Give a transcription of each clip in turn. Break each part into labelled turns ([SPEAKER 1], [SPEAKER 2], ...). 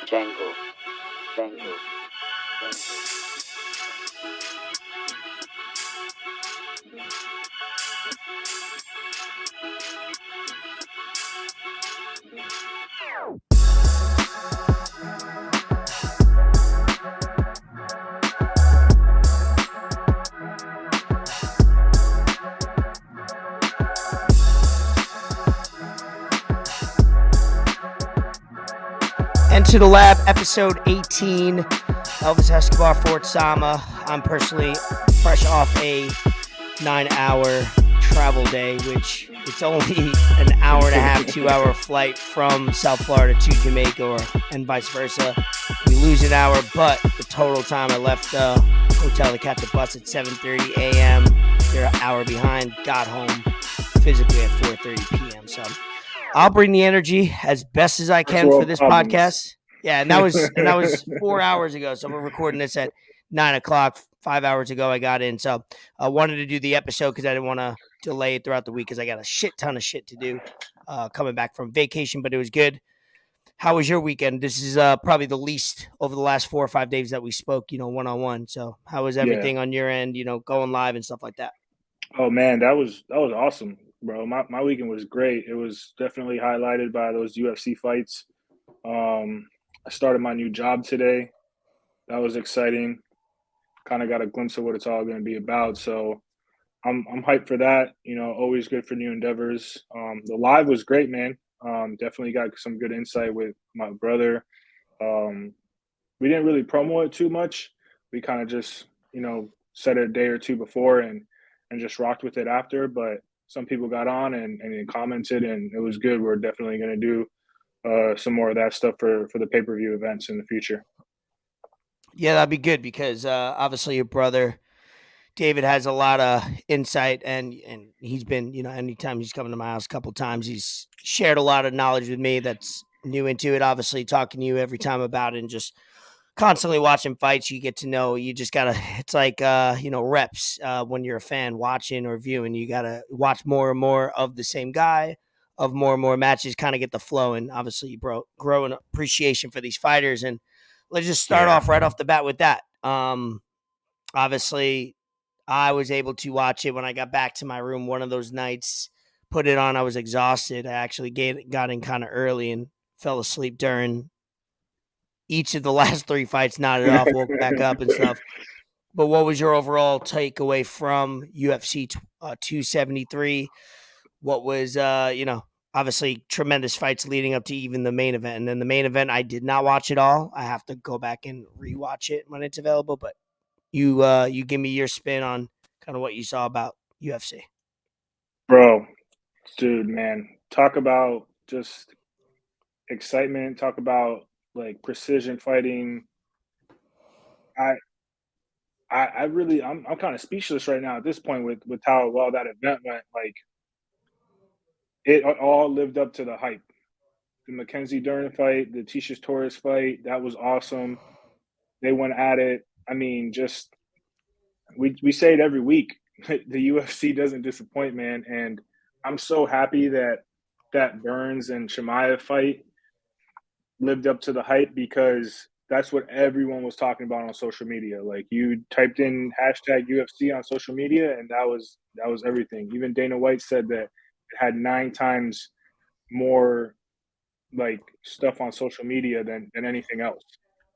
[SPEAKER 1] Django, Django.
[SPEAKER 2] Enter the Lab, episode 18. Elvis Escobar, Fort Sama. I'm personally fresh off a 9-hour travel day, which it's only an hour and a half, 2-hour flight from South Florida to Jamaica and vice versa. We lose an hour, but the total time I left the hotel to catch a bus at 7:30 a.m. They're an hour behind. Got home physically at 4:30 p.m. So I'll bring the energy as best as I can for this podcast. Yeah, and that was 4 hours ago. So we're recording this at 9:00. 5 hours ago I got in. So I wanted to do the episode because I didn't want to delay it throughout the week because I got a shit ton of shit to do coming back from vacation, but it was good. How was your weekend? This is probably the least over the last 4 or 5 days that we spoke, one-on-one. So how was everything on your end, going live and stuff like that?
[SPEAKER 3] Oh man, that was awesome, bro. My weekend was great. It was definitely highlighted by those UFC fights. I started my new job today. That was exciting. Kind of got a glimpse of what it's all going to be about. So I'm hyped for that. Always good for new endeavors. The live was great, man. Definitely got some good insight with my brother. We didn't really promo it too much. We kind of just, said it a day or two before and just rocked with it after. But some people got on and commented, and it was good. We're definitely going to do some more of that stuff for the pay-per-view events in the future.
[SPEAKER 2] Yeah, that'd be good because obviously your brother David has a lot of insight, and he's been, anytime he's come to my house a couple times, he's shared a lot of knowledge with me that's new into it. Obviously, talking to you every time about it and just constantly watching fights, you get to know. You just gotta. It's like reps when you're a fan watching or viewing. You gotta watch more and more of the same guy, of more and more matches, kind of get the flow. And obviously, you grow an appreciation for these fighters. And let's just start off right off the bat with that. Obviously, I was able to watch it when I got back to my room one of those nights, put it on. I was exhausted. I actually got in kind of early and fell asleep during each of the last 3 fights, nodded off, woke back up and stuff. But what was your overall takeaway from UFC 273? What was, obviously tremendous fights leading up to even the main event. And then the main event, I did not watch it all. I have to go back and rewatch it when it's available. But you give me your spin on kind of what you saw about UFC.
[SPEAKER 3] Bro, dude, man, talk about just excitement. Talk about like precision fighting. I'm kind of speechless right now at this point with how well that event went. Like it all lived up to the hype. The Mackenzie Dern fight, the Tisha Torres fight, that was awesome. They went at it. I mean, just we say it every week. The UFC doesn't disappoint, man. And I'm so happy that Burns and CHIMAEV fight lived up to the hype because that's what everyone was talking about on social media. Like you typed in #UFC on social media, and that was everything. Even Dana White said that it had 9 times more like stuff on social media than anything else.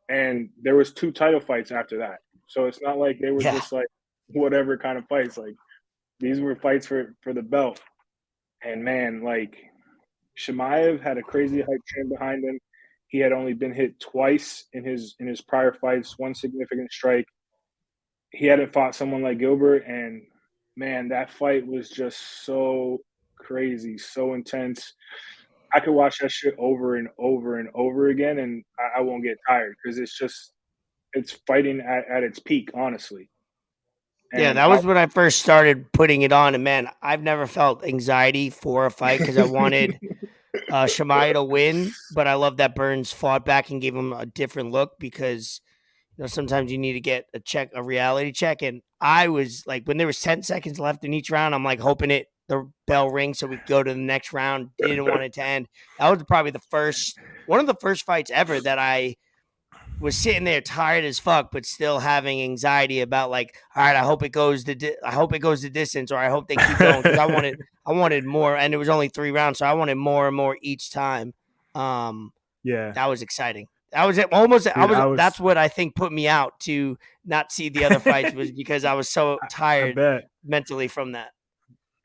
[SPEAKER 3] And there was 2 title fights after that. So it's not like they were just like whatever kind of fights. Like these were fights for the belt. And man, like CHIMAEV had a crazy hype train behind him. He had only been hit twice in his prior fights, 1 significant strike. He hadn't fought someone like Gilbert, and man, that fight was just so crazy, so intense. I could watch that shit over and over and over again, and I won't get tired because it's fighting at its peak, honestly.
[SPEAKER 2] And that was when I first started putting it on, and man, I've never felt anxiety for a fight because I wanted CHIMAEV to win, but I love that Burns fought back and gave him a different look because sometimes you need to get a reality check, and I was like, when there was 10 seconds left in each round, I'm like hoping it the bell ring so we could go to the next round. Didn't want it to end. That was probably one of the first fights ever that I was sitting there tired as fuck, but still having anxiety about like, all right, I hope it goes the distance, or I hope they keep going, because I wanted more, and it was only 3 rounds, so I wanted more and more each time.
[SPEAKER 4] Yeah,
[SPEAKER 2] that was exciting. That was it. Almost,
[SPEAKER 4] Dude,
[SPEAKER 2] that's what I think put me out to not see the other fights, was because I was so
[SPEAKER 4] I
[SPEAKER 2] tired
[SPEAKER 4] bet.
[SPEAKER 2] mentally from that.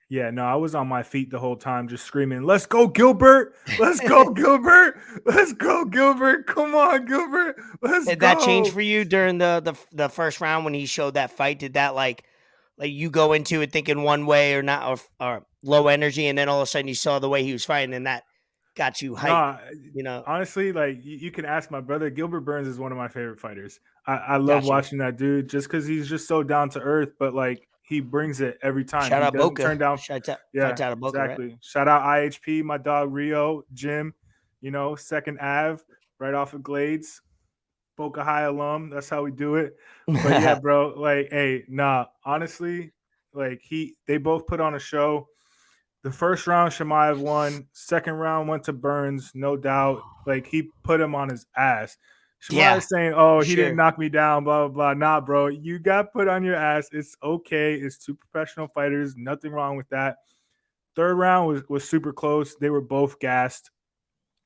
[SPEAKER 4] Yeah, no, I was on my feet the whole time, just screaming, "Let's go, Gilbert! Let's go, Gilbert! Let's go, Gilbert! Come on, Gilbert! Let's
[SPEAKER 2] Did
[SPEAKER 4] go!"
[SPEAKER 2] that change for you during the first round when he showed that fight? Did that like you go into it thinking one way or not, or low energy, and then all of a sudden you saw the way he was fighting, and that got you hyped?
[SPEAKER 4] No, honestly, like you can ask my brother. Gilbert Burns is one of my favorite fighters. I love
[SPEAKER 2] Gotcha.
[SPEAKER 4] watching that dude just because he's just so down to earth, but like he brings it every time.
[SPEAKER 2] Shout
[SPEAKER 4] He
[SPEAKER 2] out
[SPEAKER 4] doesn't
[SPEAKER 2] Boca.
[SPEAKER 4] turn down.
[SPEAKER 2] Fights
[SPEAKER 4] Yeah,
[SPEAKER 2] out of Boca,
[SPEAKER 4] exactly.
[SPEAKER 2] right?
[SPEAKER 4] Shout out IHP, my dog Rio, Jim, Second Ave, right off of Glades, Boca High alum. That's how we do it. But yeah, bro, like, hey, nah, honestly, like they both put on a show. The first round, CHIMAEV won. Second round went to Burns, no doubt. Like he put him on his ass.
[SPEAKER 2] Yeah,
[SPEAKER 4] CHIMAEV saying, "Oh, he
[SPEAKER 2] sure.
[SPEAKER 4] didn't knock me down," blah blah blah. Nah, bro, you got put on your ass. It's okay. It's 2 professional fighters. Nothing wrong with that. Third round was super close. They were both gassed.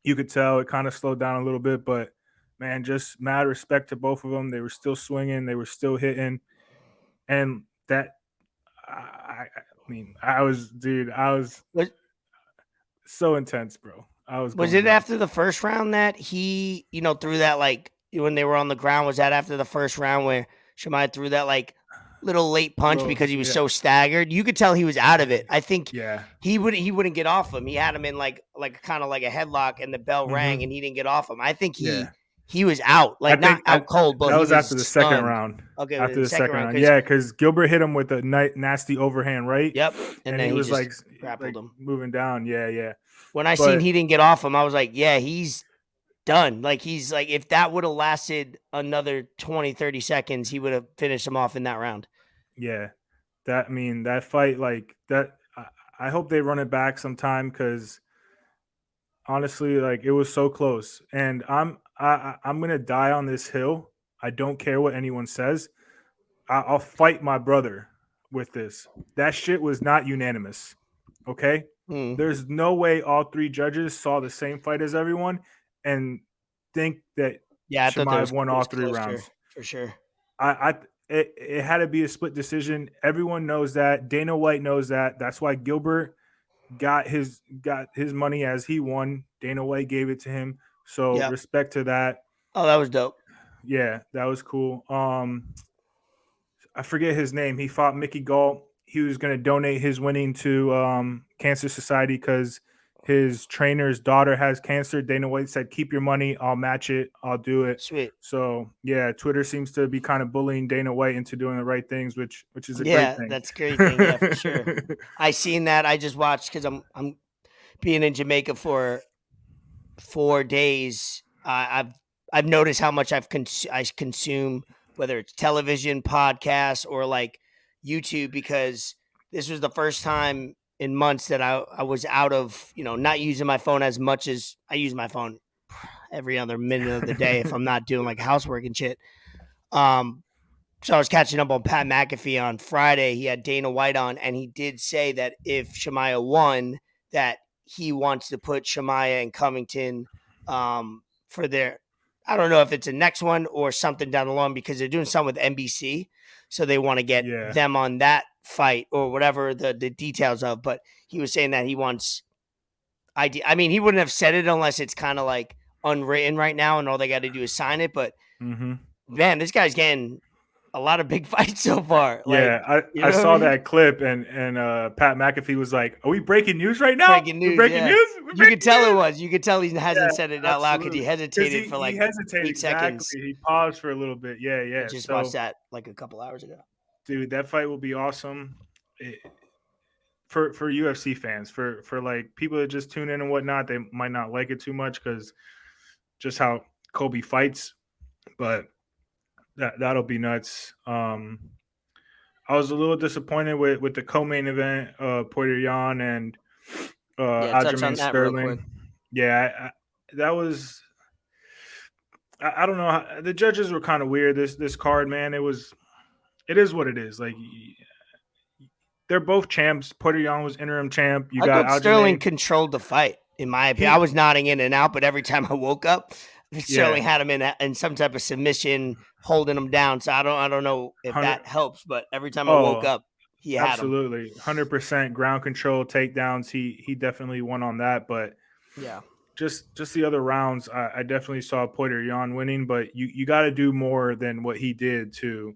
[SPEAKER 4] You could tell it kind of slowed down a little bit, but man, just mad respect to both of them. They were still swinging. They were still hitting, and that I mean, I was so intense, bro.
[SPEAKER 2] Was it after the first round that he, threw that, like, when they were on the ground? Was that after the first round where CHIMAEV threw that, like, little late punch because he was so staggered? You could tell he was out of it. I think he wouldn't get off him. He had him in like kind of like a headlock, and the bell rang, and he didn't get off him. I think he was out, like not out cold, but
[SPEAKER 4] that was after the
[SPEAKER 2] stunned.
[SPEAKER 4] second round.
[SPEAKER 2] Okay,
[SPEAKER 4] after the second round, yeah, because Gilbert hit him with a nasty overhand right.
[SPEAKER 2] Yep,
[SPEAKER 4] and
[SPEAKER 2] then
[SPEAKER 4] he was like
[SPEAKER 2] grappled him,
[SPEAKER 4] moving down. Yeah.
[SPEAKER 2] When I seen he didn't get off him, I was like, yeah, he's done. Like, he's like, if that would have lasted another 20, 30 seconds, he would have finished him off in that round.
[SPEAKER 4] Yeah, that fight, like that. I hope they run it back sometime, because honestly, like, it was so close, and I'm gonna die on this hill. I don't care what anyone says. I'll fight my brother with this. That shit was not unanimous. Okay, there's no way all 3 judges saw the same fight as everyone and think that CHIMAEV won all 3 rounds
[SPEAKER 2] for sure.
[SPEAKER 4] It had to be a split decision. Everyone knows that. Dana White knows that. That's why Gilbert got his money as he won. Dana White gave it to him. So respect to that.
[SPEAKER 2] Oh, that was dope.
[SPEAKER 4] Yeah, that was cool. I forget his name. He fought Mickey Gall. He was going to donate his winning to Cancer Society because his trainer's daughter has cancer. Dana White said, "Keep your money. I'll match it. I'll do it."
[SPEAKER 2] Sweet.
[SPEAKER 4] So yeah, Twitter seems to be kind of bullying Dana White into doing the right things, which is a great thing.
[SPEAKER 2] That's a great thing. Yeah, for sure. I seen that. I just watched because I'm being in Jamaica for 4 days. I've noticed how much I consume, whether it's television, podcasts, or like YouTube, because this was the first time in months that I was out of, not using my phone as much as I use my phone every other minute of the day if I'm not doing like housework and shit. So I was catching up on Pat McAfee on Friday. He had Dana White on, and he did say that if CHIMAEV won, that he wants to put CHIMAEV and Covington for their, I don't know if it's a next one or something down the line, because they're doing something with NBC. So they want to get them on that fight or whatever the details of. But he was saying that he wants I mean, he wouldn't have said it unless it's kind of like unwritten right now and all they got to do is sign it. But man, this guy's getting a lot of big fights so far.
[SPEAKER 4] Yeah, I saw that clip, and Pat McAfee was like, "Are we breaking news right now?
[SPEAKER 2] Breaking news,
[SPEAKER 4] breaking news?"
[SPEAKER 2] You could tell it was. You could tell he hasn't said it out loud because he hesitated for like 8 seconds.
[SPEAKER 4] He paused for a little bit. Yeah.
[SPEAKER 2] I just watched that like a couple hours ago.
[SPEAKER 4] Dude, that fight will be awesome. For UFC fans, for like people that just tune in and whatnot, they might not like it too much because just how Kobe fights, but that'll be nuts. I'll I was a little disappointed with the co-main event, Puerto Yan and
[SPEAKER 2] Touch on
[SPEAKER 4] Aljamain
[SPEAKER 2] that real quick.
[SPEAKER 4] Sterling. Yeah, that was. I don't know. The judges were kind of weird. This card, man. It is what it is. Like they're both champs. Puerto Yan was interim champ. You
[SPEAKER 2] I
[SPEAKER 4] got
[SPEAKER 2] thought Sterling
[SPEAKER 4] Aljamain.
[SPEAKER 2] controlled the fight, in my opinion. I was nodding in and out, but every time I woke up, Sterling had him in some type of submission, holding him down. So I don't know if that helps, but every time I woke up, he had him.
[SPEAKER 4] Absolutely, 100% ground control, takedowns. He definitely won on that, but
[SPEAKER 2] yeah.
[SPEAKER 4] Just the other rounds, I definitely saw Puerto Yan winning, but you got to do more than what he did to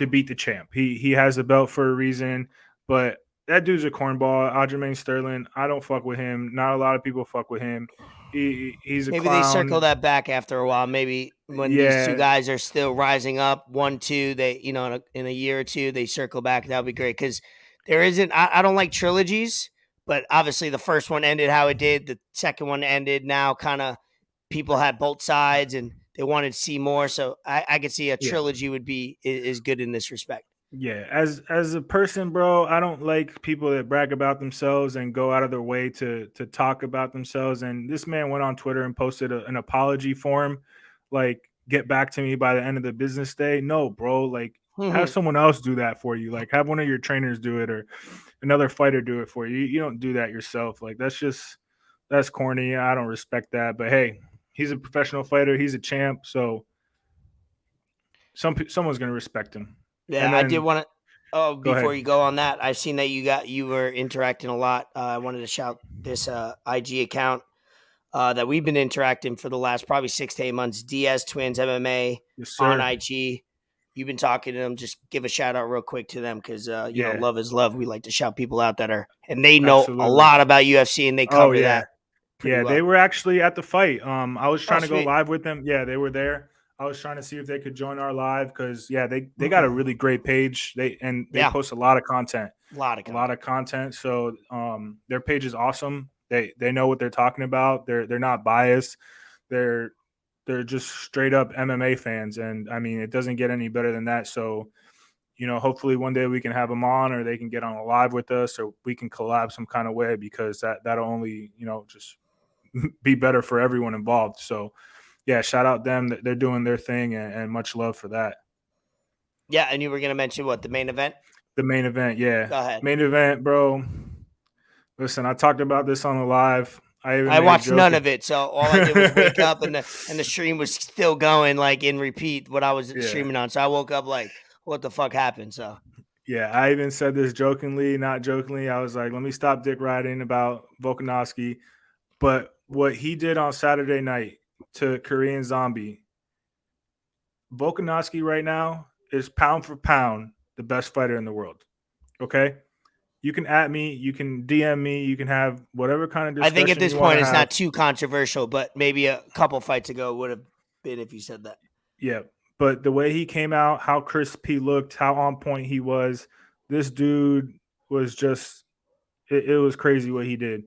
[SPEAKER 4] beat the champ. He has the belt for a reason, but that dude's a cornball. Aljamain Sterling, I don't fuck with him. Not a lot of people fuck with him. He's a
[SPEAKER 2] maybe
[SPEAKER 4] clown.
[SPEAKER 2] They circle that back after a while. Maybe when these two guys are still rising up, 1-2, they in a year or two they circle back. That would be great because there isn't. I don't like trilogies. But obviously, the first one ended how it did. The second one ended now kind of people had both sides and they wanted to see more. So I could see a trilogy would be is good in this respect.
[SPEAKER 4] Yeah, as a person, bro, I don't like people that brag about themselves and go out of their way to talk about themselves. And this man went on Twitter and posted an apology form, like get back to me by the end of the business day. No, bro, like have someone else do that for you. Like have one of your trainers do it or another fighter do it for you. You don't do that yourself. Like that's corny. I don't respect that. But hey, he's a professional fighter. He's a champ. So someone's gonna respect him.
[SPEAKER 2] Yeah, I did want to. Oh, before you go on that, I've seen that you were interacting a lot. I wanted to shout this IG account that we've been interacting for the last probably 6 to 8 months. Diaz Twins MMA on IG. You've been talking to them. Just give a shout out real quick to them because you know love is love. We like to shout people out that are and they know a lot about UFC and they cover that.
[SPEAKER 4] Yeah, well. They were actually at the fight. I was trying to go live with them. Yeah, they were there. I was trying to see if they could join our live because they got a really great page. They post a lot of content. A lot of content. So their page is awesome. They know what they're talking about. They're not biased. They're just straight up MMA fans, and I mean it doesn't get any better than that. So hopefully one day we can have them on, or they can get on a live with us, or we can collab some kind of way because that'll only just be better for everyone involved. So. Yeah, shout out them. They're doing their thing, and much love for that.
[SPEAKER 2] Yeah, and you were going to mention what, the main event?
[SPEAKER 4] The main event, yeah.
[SPEAKER 2] Go ahead.
[SPEAKER 4] Main event, bro. Listen, I talked about this on the live.
[SPEAKER 2] I watched none of it, so all I did was wake up, and the stream was still going, like, in repeat, what I was streaming on. So I woke up like, what the fuck happened? So
[SPEAKER 4] yeah, I even said this jokingly, not jokingly. I was like, let me stop dick riding about Volkanovski. But what he did on Saturday night to Korean Zombie, Volkanovski right now is pound for pound the best fighter in the world. Okay? You can at me, you can DM me, you can have whatever kind of discussion.
[SPEAKER 2] I think at this point it's not too controversial, but maybe a couple fights ago would have been if you said that.
[SPEAKER 4] Yeah, but the way he came out, how crisp he looked, how on point he was, this dude was just it was crazy what he did.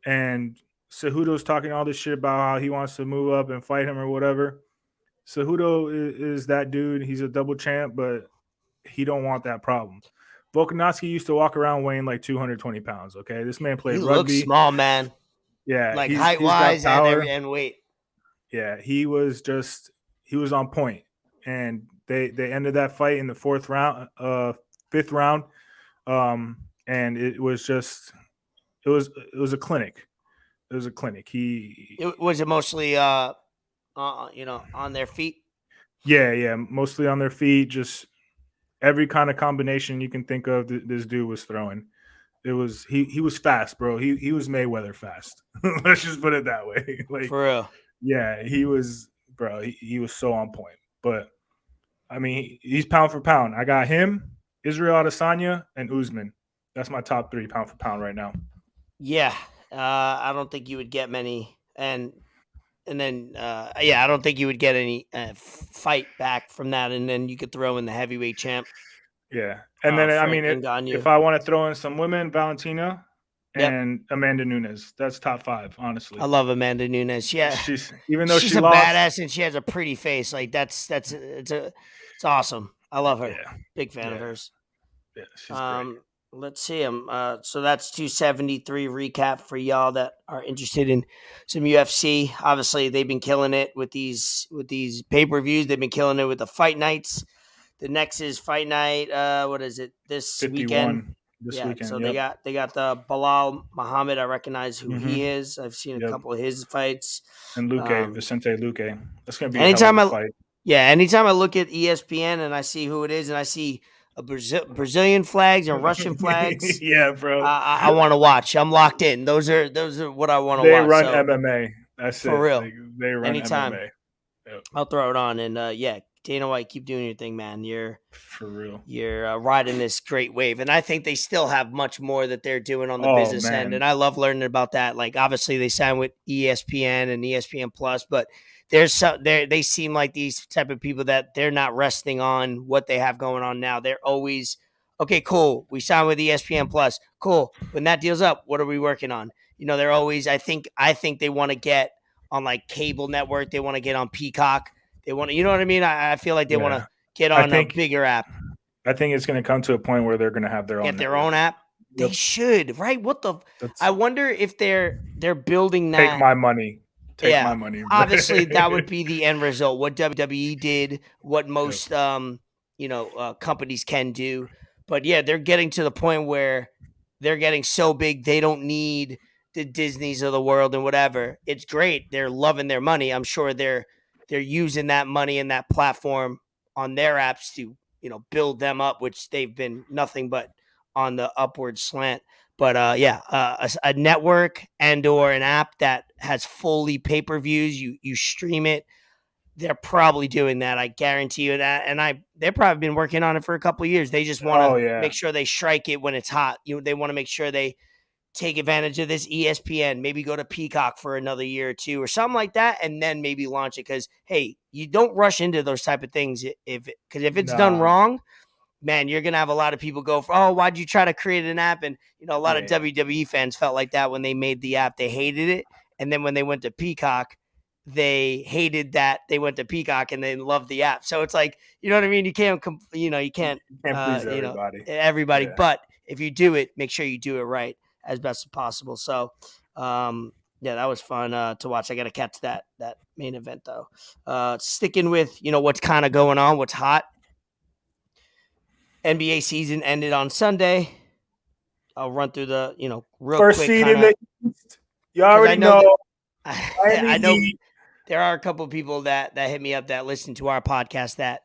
[SPEAKER 4] And Cejudo's talking all this shit about how he wants to move up and fight him or whatever. Cejudo is that dude. He's a double champ, but he don't want that problem. Volkanovski used to walk around weighing like 220 pounds, okay? This man played rugby.
[SPEAKER 2] He looks small, man.
[SPEAKER 4] Yeah.
[SPEAKER 2] Like height-wise and weight.
[SPEAKER 4] Yeah, he was on point. And they ended that fight in the fifth round. And it was a clinic. It was a clinic.
[SPEAKER 2] Was it mostly on their feet?
[SPEAKER 4] Yeah, mostly on their feet. Just every kind of combination you can think of. This dude was throwing. It was he was fast, bro. He was Mayweather fast. Let's just put it that way. Like
[SPEAKER 2] for real.
[SPEAKER 4] Yeah, he was, bro. He was so on point. But I mean, he's pound for pound. I got him, Israel Adesanya, and Usman. That's my top 3 pound for pound right now.
[SPEAKER 2] Yeah. I don't think you would get many, and then I don't think you would get any fight back from that, and then you could throw in the heavyweight champ.
[SPEAKER 4] Yeah, and then I mean, if I want to throw in some women, Valentina and Amanda Nunes, that's top 5, honestly.
[SPEAKER 2] I love Amanda Nunes. Yeah,
[SPEAKER 4] she's a
[SPEAKER 2] badass and she has a pretty face. Like it's awesome. I love her. Yeah. Big fan of hers.
[SPEAKER 4] Yeah, she's great.
[SPEAKER 2] Let's see them. So that's 273 recap for y'all that are interested in some UFC. Obviously, they've been killing it with these pay-per-views. They've been killing it with the fight nights. The next is fight night. What is it? This
[SPEAKER 4] 51
[SPEAKER 2] weekend.
[SPEAKER 4] this
[SPEAKER 2] Yeah.
[SPEAKER 4] weekend.
[SPEAKER 2] So
[SPEAKER 4] Yep.
[SPEAKER 2] they got the Bilal Muhammad. I recognize who he
[SPEAKER 4] Mhm.
[SPEAKER 2] is. I've seen a
[SPEAKER 4] Yep.
[SPEAKER 2] couple of his fights.
[SPEAKER 4] And Vicente Luque. That's gonna be a hell
[SPEAKER 2] Anytime
[SPEAKER 4] of a fight.
[SPEAKER 2] anytime I look at ESPN and I see who it is and I see a Brazilian flags and Russian flags,
[SPEAKER 4] Yeah, bro.
[SPEAKER 2] I want to watch. I'm locked in. Those are what I want to
[SPEAKER 4] They
[SPEAKER 2] watch.
[SPEAKER 4] run
[SPEAKER 2] So
[SPEAKER 4] MMA. That's
[SPEAKER 2] for
[SPEAKER 4] it.
[SPEAKER 2] real,
[SPEAKER 4] Like, they run
[SPEAKER 2] anytime
[SPEAKER 4] MMA. Yep.
[SPEAKER 2] I'll throw it on. And yeah, Dana White, keep doing your thing, man.
[SPEAKER 4] For real.
[SPEAKER 2] You're riding this great wave, and I think they still have much more that they're doing on the
[SPEAKER 4] Oh,
[SPEAKER 2] business end.
[SPEAKER 4] man.
[SPEAKER 2] And I love learning about that. Like obviously they signed with ESPN and ESPN Plus, but there's some they seem like these type of people that they're not resting on what they have going on now. They're always okay, cool. We signed with ESPN Plus, cool. When that deal's up, what are we working on? You know, they're always. I think they want to get on like cable network. They want to get on Peacock. They want to, you know what I mean? I feel like they want
[SPEAKER 4] Yeah.
[SPEAKER 2] to get
[SPEAKER 4] I
[SPEAKER 2] on a
[SPEAKER 4] think
[SPEAKER 2] bigger app.
[SPEAKER 4] I think it's gonna come to a point where they're gonna have their own
[SPEAKER 2] Get their
[SPEAKER 4] network.
[SPEAKER 2] own app. They
[SPEAKER 4] Yep.
[SPEAKER 2] should, right? What the?
[SPEAKER 4] That's
[SPEAKER 2] I wonder if they're building
[SPEAKER 4] take
[SPEAKER 2] that.
[SPEAKER 4] my money. Take
[SPEAKER 2] Yeah,
[SPEAKER 4] my money.
[SPEAKER 2] obviously that would be the end result. What WWE did, what most companies can do, but yeah, they're getting to the point where they're getting so big they don't need the Disneys of the world and whatever. It's great. They're loving their money. I'm sure they're using that money and that platform on their apps to build them up, which they've been nothing but on the upward slant. But a network and or an app that has fully pay-per-views, you stream it. They're probably doing that. I guarantee you that. And they've probably been working on it for a couple of years. They just want to make sure they strike it when it's hot. They want to make sure they take advantage of this ESPN, maybe go to Peacock for another year or two or something like that, and then maybe launch it. Because hey, you don't rush into those type of things if it's done wrong, man, you're going to have a lot of people go, oh, why'd you try to create an app? And, a lot of WWE fans felt like that when they made the app. They hated it. And then when they went to Peacock, they hated that they went to Peacock and they loved the app. So it's like, you know what I mean? You can't
[SPEAKER 4] please everybody.
[SPEAKER 2] Everybody.
[SPEAKER 4] Yeah.
[SPEAKER 2] But if you do it, make sure you do it right as best as possible. So, yeah, that was fun to watch. I got to catch that main event, though. Sticking with, what's kind of going on, what's hot. NBA season ended on Sunday. I'll run through the, real
[SPEAKER 4] first
[SPEAKER 2] quick.
[SPEAKER 4] Seed in the East. You already know.
[SPEAKER 2] I know there are a couple of people that hit me up that listen to our podcast that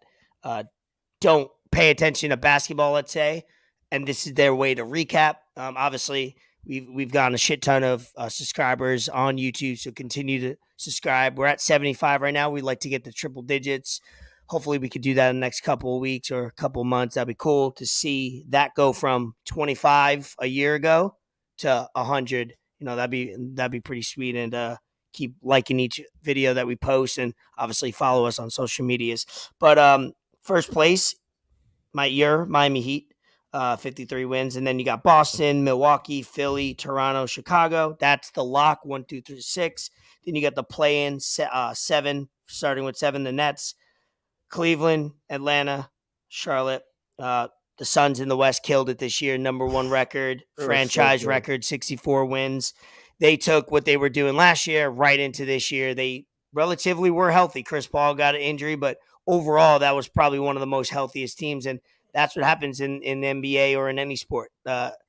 [SPEAKER 2] don't pay attention to basketball, let's say, and this is their way to recap. Obviously, we've gotten a shit ton of subscribers on YouTube, so continue to subscribe. We're at 75 right now. We'd like to get to triple digits. Hopefully we could do that in the next couple of weeks or a couple of months. That'd be cool to see that go from 25 a year ago to 100. That'd be pretty sweet. And keep liking each video that we post, and obviously follow us on social medias. But first place, Miami Heat, 53 wins, and then you got Boston, Milwaukee, Philly, Toronto, Chicago. That's the lock. 1, 2, 3, 6. Then you got the play-in 7, starting with 7. The Nets. Cleveland, Atlanta, Charlotte. The Suns in the West killed it this year. Number 1 record, franchise record, 64 wins. They took what they were doing last year right into this year. They relatively were healthy. Chris Paul got an injury, but overall, that was probably one of the most healthiest teams. And that's what happens in the NBA or in any sport.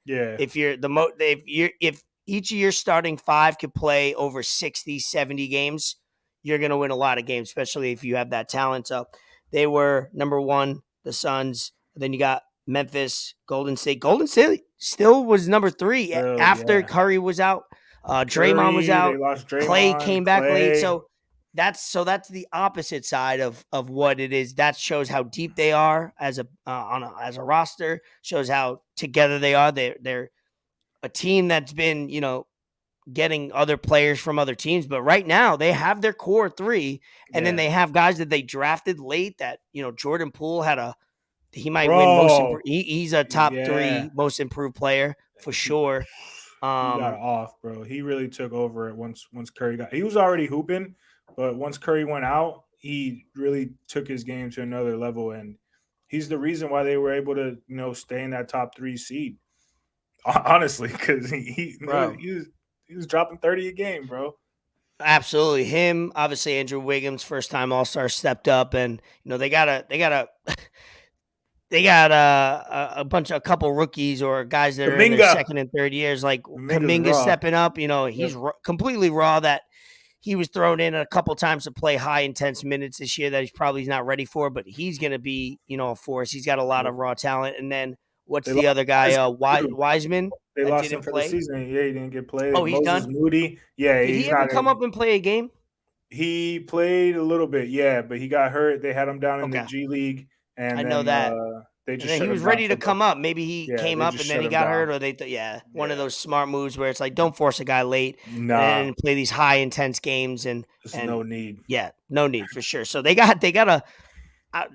[SPEAKER 2] If each of your starting 5 could play over 60, 70 games, you're going to win a lot of games, especially if you have that talent. So they were number 1, the Suns. Then you got Memphis, Golden State. Golden State still was number 3 after Curry was out. Draymond was out.
[SPEAKER 4] They lost Draymond.
[SPEAKER 2] Clay came back late. So that's the opposite side of what it is. That shows how deep they are as a roster. Shows how together they are. They're a team that's been getting other players from other teams, but right now they have their core 3, and then they have guys that they drafted late. That Jordan Poole he might win most improved. He's a top 3 most improved player for sure.
[SPEAKER 4] He got off, bro. He really took over it once Curry got. He was already hooping, but once Curry went out, he really took his game to another level, and He's the reason why they were able to, stay in that top 3 seed. Honestly, because
[SPEAKER 2] Bro.
[SPEAKER 4] he was dropping 30 a game, bro.
[SPEAKER 2] Absolutely. Him, obviously Andrew Wiggins, first time All-Star, stepped up, and they got a couple rookies or guys that are in their
[SPEAKER 4] Kuminga.
[SPEAKER 2] second and third years, like
[SPEAKER 4] Kuminga's
[SPEAKER 2] Kuminga
[SPEAKER 4] raw.
[SPEAKER 2] stepping up. He's completely raw. That he was thrown in a couple times to play high intense minutes this year that he's probably not ready for, but he's going to be, a force. He's got a lot of raw talent. And then what's
[SPEAKER 4] They
[SPEAKER 2] the
[SPEAKER 4] lost
[SPEAKER 2] other guy?
[SPEAKER 4] Wiseman, too.
[SPEAKER 2] Wiseman.
[SPEAKER 4] They
[SPEAKER 2] that
[SPEAKER 4] lost him
[SPEAKER 2] didn't
[SPEAKER 4] for the
[SPEAKER 2] play.
[SPEAKER 4] season. Yeah, he didn't get played.
[SPEAKER 2] Oh, he's
[SPEAKER 4] Moses
[SPEAKER 2] done?
[SPEAKER 4] Moody. Yeah,
[SPEAKER 2] Did
[SPEAKER 4] he's
[SPEAKER 2] he ever
[SPEAKER 4] not
[SPEAKER 2] come up and play a game?
[SPEAKER 4] He played a little bit, yeah, but he got hurt. They had him down in the
[SPEAKER 2] Okay.
[SPEAKER 4] G League, and
[SPEAKER 2] I
[SPEAKER 4] then
[SPEAKER 2] know that.
[SPEAKER 4] they
[SPEAKER 2] And
[SPEAKER 4] just
[SPEAKER 2] then
[SPEAKER 4] shut
[SPEAKER 2] he was
[SPEAKER 4] him down
[SPEAKER 2] ready to
[SPEAKER 4] for
[SPEAKER 2] come up. Maybe he
[SPEAKER 4] Yeah,
[SPEAKER 2] came
[SPEAKER 4] they
[SPEAKER 2] up
[SPEAKER 4] just
[SPEAKER 2] and then
[SPEAKER 4] shut
[SPEAKER 2] he
[SPEAKER 4] him
[SPEAKER 2] got
[SPEAKER 4] down.
[SPEAKER 2] hurt, or one of those smart moves where it's like, don't force a guy late
[SPEAKER 4] Nah,
[SPEAKER 2] and play these high intense games, and
[SPEAKER 4] there's no need.
[SPEAKER 2] Yeah, no need for sure. So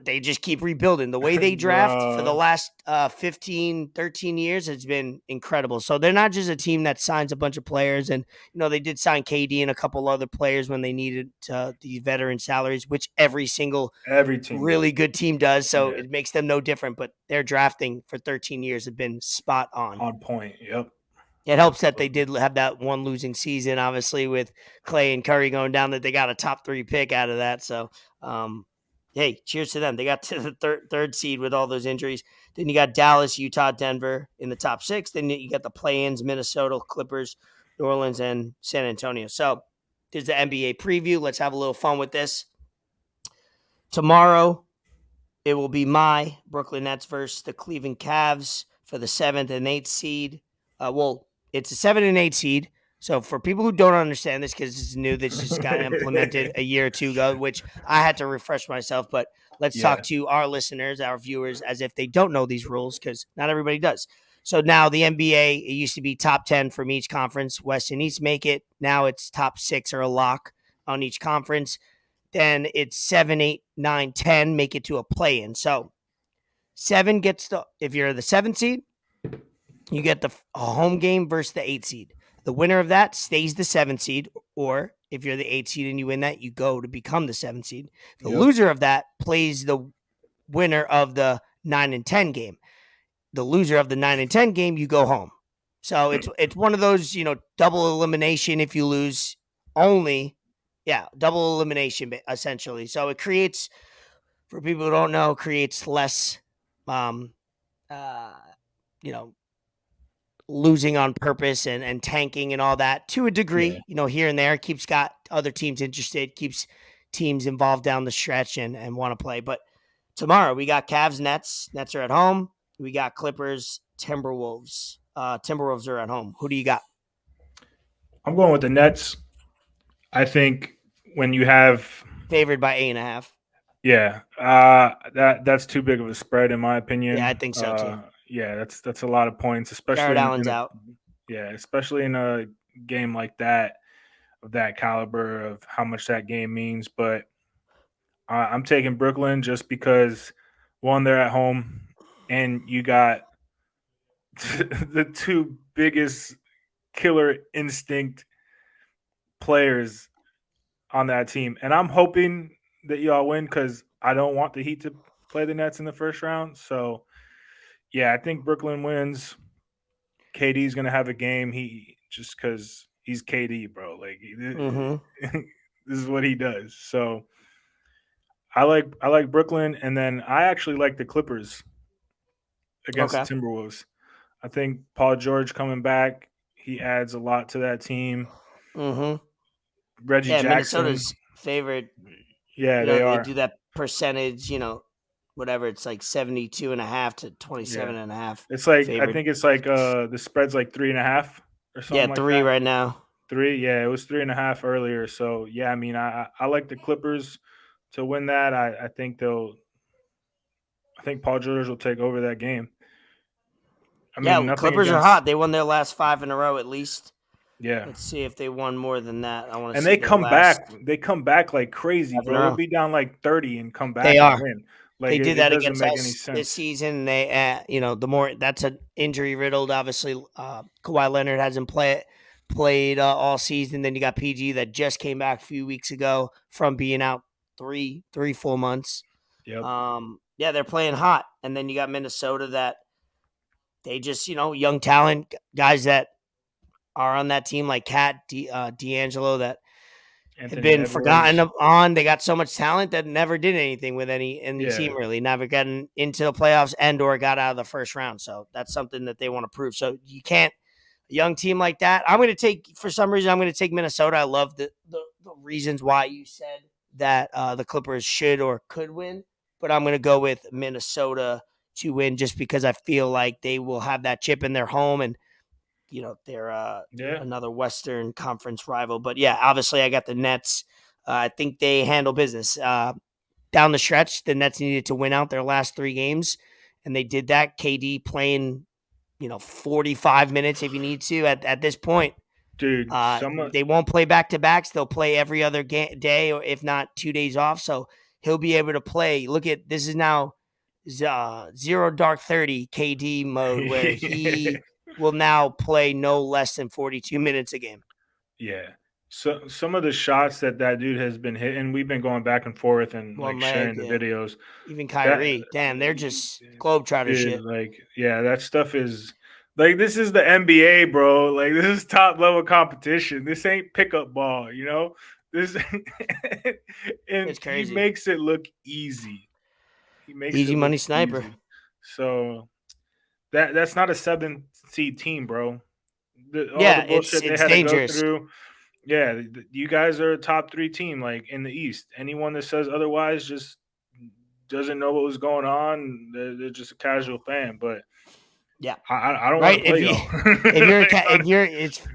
[SPEAKER 2] they just keep rebuilding. The way they draft for the
[SPEAKER 4] Bro.
[SPEAKER 2] last 15, 13 years has been incredible. So they're not just a team that signs a bunch of players. And, they did sign KD and a couple other players when they needed the veteran salaries, which every
[SPEAKER 4] team
[SPEAKER 2] really good team does. So
[SPEAKER 4] Yeah.
[SPEAKER 2] it makes them no different. But their drafting for 13 years have been spot on.
[SPEAKER 4] On point, yep.
[SPEAKER 2] It helps that they did have that one losing season, obviously, with Clay and Curry going down, that they got a top 3 pick out of that. So, hey, cheers to them. They got to the third seed with all those injuries. Then you got Dallas, Utah, Denver in the top 6. Then you got the play-ins, Minnesota, Clippers, New Orleans, and San Antonio. So there's the NBA preview. Let's have a little fun with this. Tomorrow, it will be my Brooklyn Nets versus the Cleveland Cavs for the 7th and 8th seed. It's a 7 and 8 seed. So for people who don't understand this, because it's new, this just got implemented a year or two ago, which I had to refresh myself. But let's talk to our listeners, our viewers, as if they don't know these rules, because not everybody does. So now the NBA, it used to be top 10 from each conference. West and East make it. Now it's top 6 or a lock on each conference. Then it's 7, 8, 9, 10 make it to a play-in. So 7 gets if you're the 7th seed, you get a home game versus the 8th seed. The winner of that stays the 7th seed, or if you're the 8th seed and you win that, you go to become the 7th seed. The loser of that plays the winner of the 9 and 10 game. The loser of the 9 and 10 game, you go home. So it's one of those, double elimination if you lose only. Yeah, double elimination, essentially. So it creates, for people who don't know, creates less, losing on purpose and tanking and all that to a degree, here and there. Keeps got other teams interested, keeps teams involved down the stretch and want to play. But tomorrow we got Cavs, Nets. Nets are at home. We got Clippers, Timberwolves. Timberwolves are at home. Who do you got?
[SPEAKER 4] I'm going with the Nets. I think when you have
[SPEAKER 2] favored by 8.5.
[SPEAKER 4] Yeah, that's too big of a spread in my opinion.
[SPEAKER 2] Yeah, I think so too.
[SPEAKER 4] Yeah, that's a lot of points, especially
[SPEAKER 2] Jared Allen's out.
[SPEAKER 4] Yeah, especially in a game like that, of that caliber, of how much that game means. But I'm taking Brooklyn just because, one, they're at home, and you got the two biggest killer instinct players on that team, and I'm hoping that y'all win because I don't want the Heat to play the Nets in the first round. So, yeah, I think Brooklyn wins. KD's gonna have a game. He just because he's KD, bro. Like this is what he does. So I like Brooklyn, and then I actually like the Clippers against the Timberwolves. I think Paul George coming back, he adds a lot to that team. Reggie Jackson,
[SPEAKER 2] Minnesota's favorite.
[SPEAKER 4] Yeah, they are.
[SPEAKER 2] They do that percentage, whatever. It's like 72.5 to 27.5.
[SPEAKER 4] It's like favored. I think it's like the spread's like 3.5 or something.
[SPEAKER 2] Yeah, 3 right now.
[SPEAKER 4] 3, yeah, it was 3.5 earlier. So yeah, I mean, I like the Clippers to win that. I think Paul George will take over that game. I mean,
[SPEAKER 2] Clippers are hot. They won their last 5 in a row at least.
[SPEAKER 4] Yeah.
[SPEAKER 2] Let's see if they won more than that. I want to.
[SPEAKER 4] And they come back. They come back like crazy, bro. They'll be down like 30 and come back.
[SPEAKER 2] They are.
[SPEAKER 4] And win.
[SPEAKER 2] Like, they did that against us this season. They, the more that's an injury riddled. Obviously, Kawhi Leonard hasn't played all season. Then you got PG that just came back a few weeks ago from being out 3 full months.
[SPEAKER 4] Yep.
[SPEAKER 2] Yeah, they're playing hot. And then you got Minnesota that they just, young talent, guys that are on that team like D'Angelo that had
[SPEAKER 4] Anthony
[SPEAKER 2] been
[SPEAKER 4] Edwards.
[SPEAKER 2] forgotten on. They got so much talent that never did anything with any team really. Never gotten into the playoffs or got out of the first round. So that's something that they want to prove. So you can't a young team like that. I'm going to take Minnesota. I love the reasons why you said that the Clippers should or could win, but I'm going to go with Minnesota to win just because I feel like they will have that chip in their home and they're another Western Conference rival. But yeah, obviously I got the Nets. I think they handle business. Down the stretch, the Nets needed to win out their last 3 games, and they did that. KD playing, 45 minutes if you need to at this point.
[SPEAKER 4] Dude,
[SPEAKER 2] they won't play back-to-backs. They'll play every other day, or if not 2 days off. So he'll be able to play. Look at this is now Zero Dark 30 KD mode where he will now play no less than 42 minutes a game.
[SPEAKER 4] Yeah. So some of the shots that dude has been hitting, we've been going back and forth and sharing the videos.
[SPEAKER 2] Even Kyrie, damn, they're just globetrotter shit.
[SPEAKER 4] That stuff is this is the NBA, bro. This is top level competition. This ain't pickup ball, This and
[SPEAKER 2] it's crazy.
[SPEAKER 4] He makes it look easy. He makes
[SPEAKER 2] easy money sniper.
[SPEAKER 4] Easy. So that's not a 7 seed team, bro. The bullshit
[SPEAKER 2] it's
[SPEAKER 4] they had
[SPEAKER 2] dangerous.
[SPEAKER 4] to go through. Yeah, you guys are a top 3 team, in the East. Anyone that says otherwise just doesn't know what was going on. They're just a casual fan. But
[SPEAKER 2] yeah,
[SPEAKER 4] I don't want to play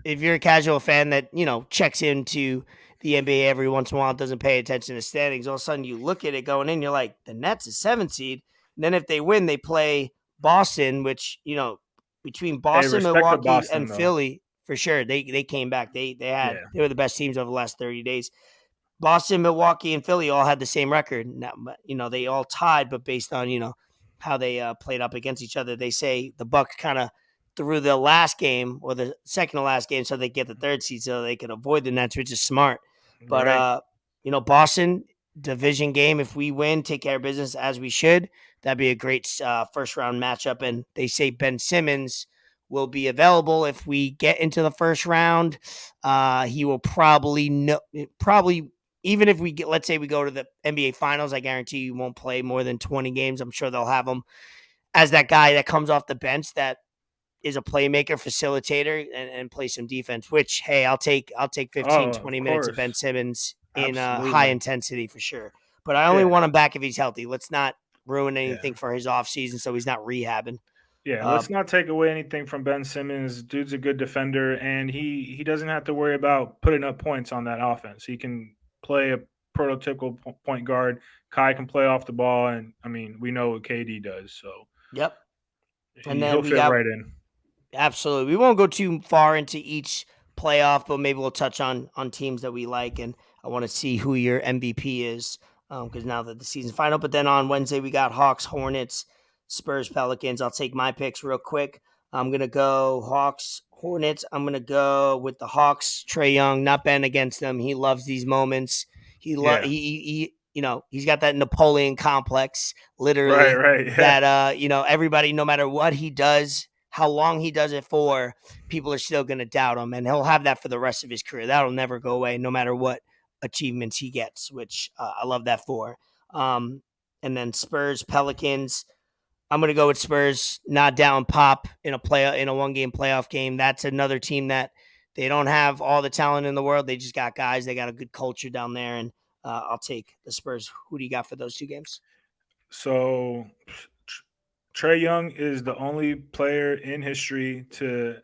[SPEAKER 2] if you're a casual fan that checks into the NBA every once in a while, doesn't pay attention to standings, all of a sudden you look at it going in, you're like, the Nets is 7 seed. And then if they win, they play Boston, which between Boston, Milwaukee,
[SPEAKER 4] Boston,
[SPEAKER 2] and Philly. For sure, they came back. They were the best teams over the last 30 days. Boston, Milwaukee, and Philly all had the same record. Now, they all tied, but based on how they played up against each other, they say the Bucks kind of threw the last game or the second to last game so they get the 3rd seed so they could avoid the Nets, which is smart. But Boston division game. If we win, take care of business as we should. That'd be a great first round matchup. And they say Ben Simmons will be available if we get into the first round. He will probably even if let's say we go to the NBA Finals, I guarantee you won't play more than 20 games. I'm sure they'll have him as that guy that comes off the bench that is a playmaker, facilitator, and play some defense. Which, hey, I'll take 15, 20 minutes of Ben Simmons in high intensity for sure. But I only want him back if he's healthy. Let's not ruin anything for his offseason so he's not rehabbing.
[SPEAKER 4] Yeah, let's not take away anything from Ben Simmons. Dude's a good defender, and he doesn't have to worry about putting up points on that offense. He can play a prototypical point guard. Kai can play off the ball, and, we know what KD does. So
[SPEAKER 2] yep. And then
[SPEAKER 4] he'll fit right in.
[SPEAKER 2] Absolutely. We won't go too far into each playoff, but maybe we'll touch on teams that we like, and I want to see who your MVP is because now that the season's final. But then on Wednesday, we got Hawks, Hornets, Spurs, Pelicans. I'll take my picks real quick. I'm going to go Hawks, Hornets. I'm going to go with the Hawks. Trae Young, not betting against them. He loves these moments. He's got that Napoleon complex, literally.
[SPEAKER 4] Right. Yeah.
[SPEAKER 2] That, everybody, no matter what he does, how long he does it for, people are still going to doubt him. And he'll have that for the rest of his career. That'll never go away, no matter what achievements he gets, which I love that for. And then Spurs, Pelicans. I'm going to go with Spurs, not down Pop in a 1-game playoff game. That's another team that they don't have all the talent in the world. They just got guys. They got a good culture down there, and I'll take the Spurs. Who do you got for those 2 games?
[SPEAKER 4] So Trae Young is the only player in history to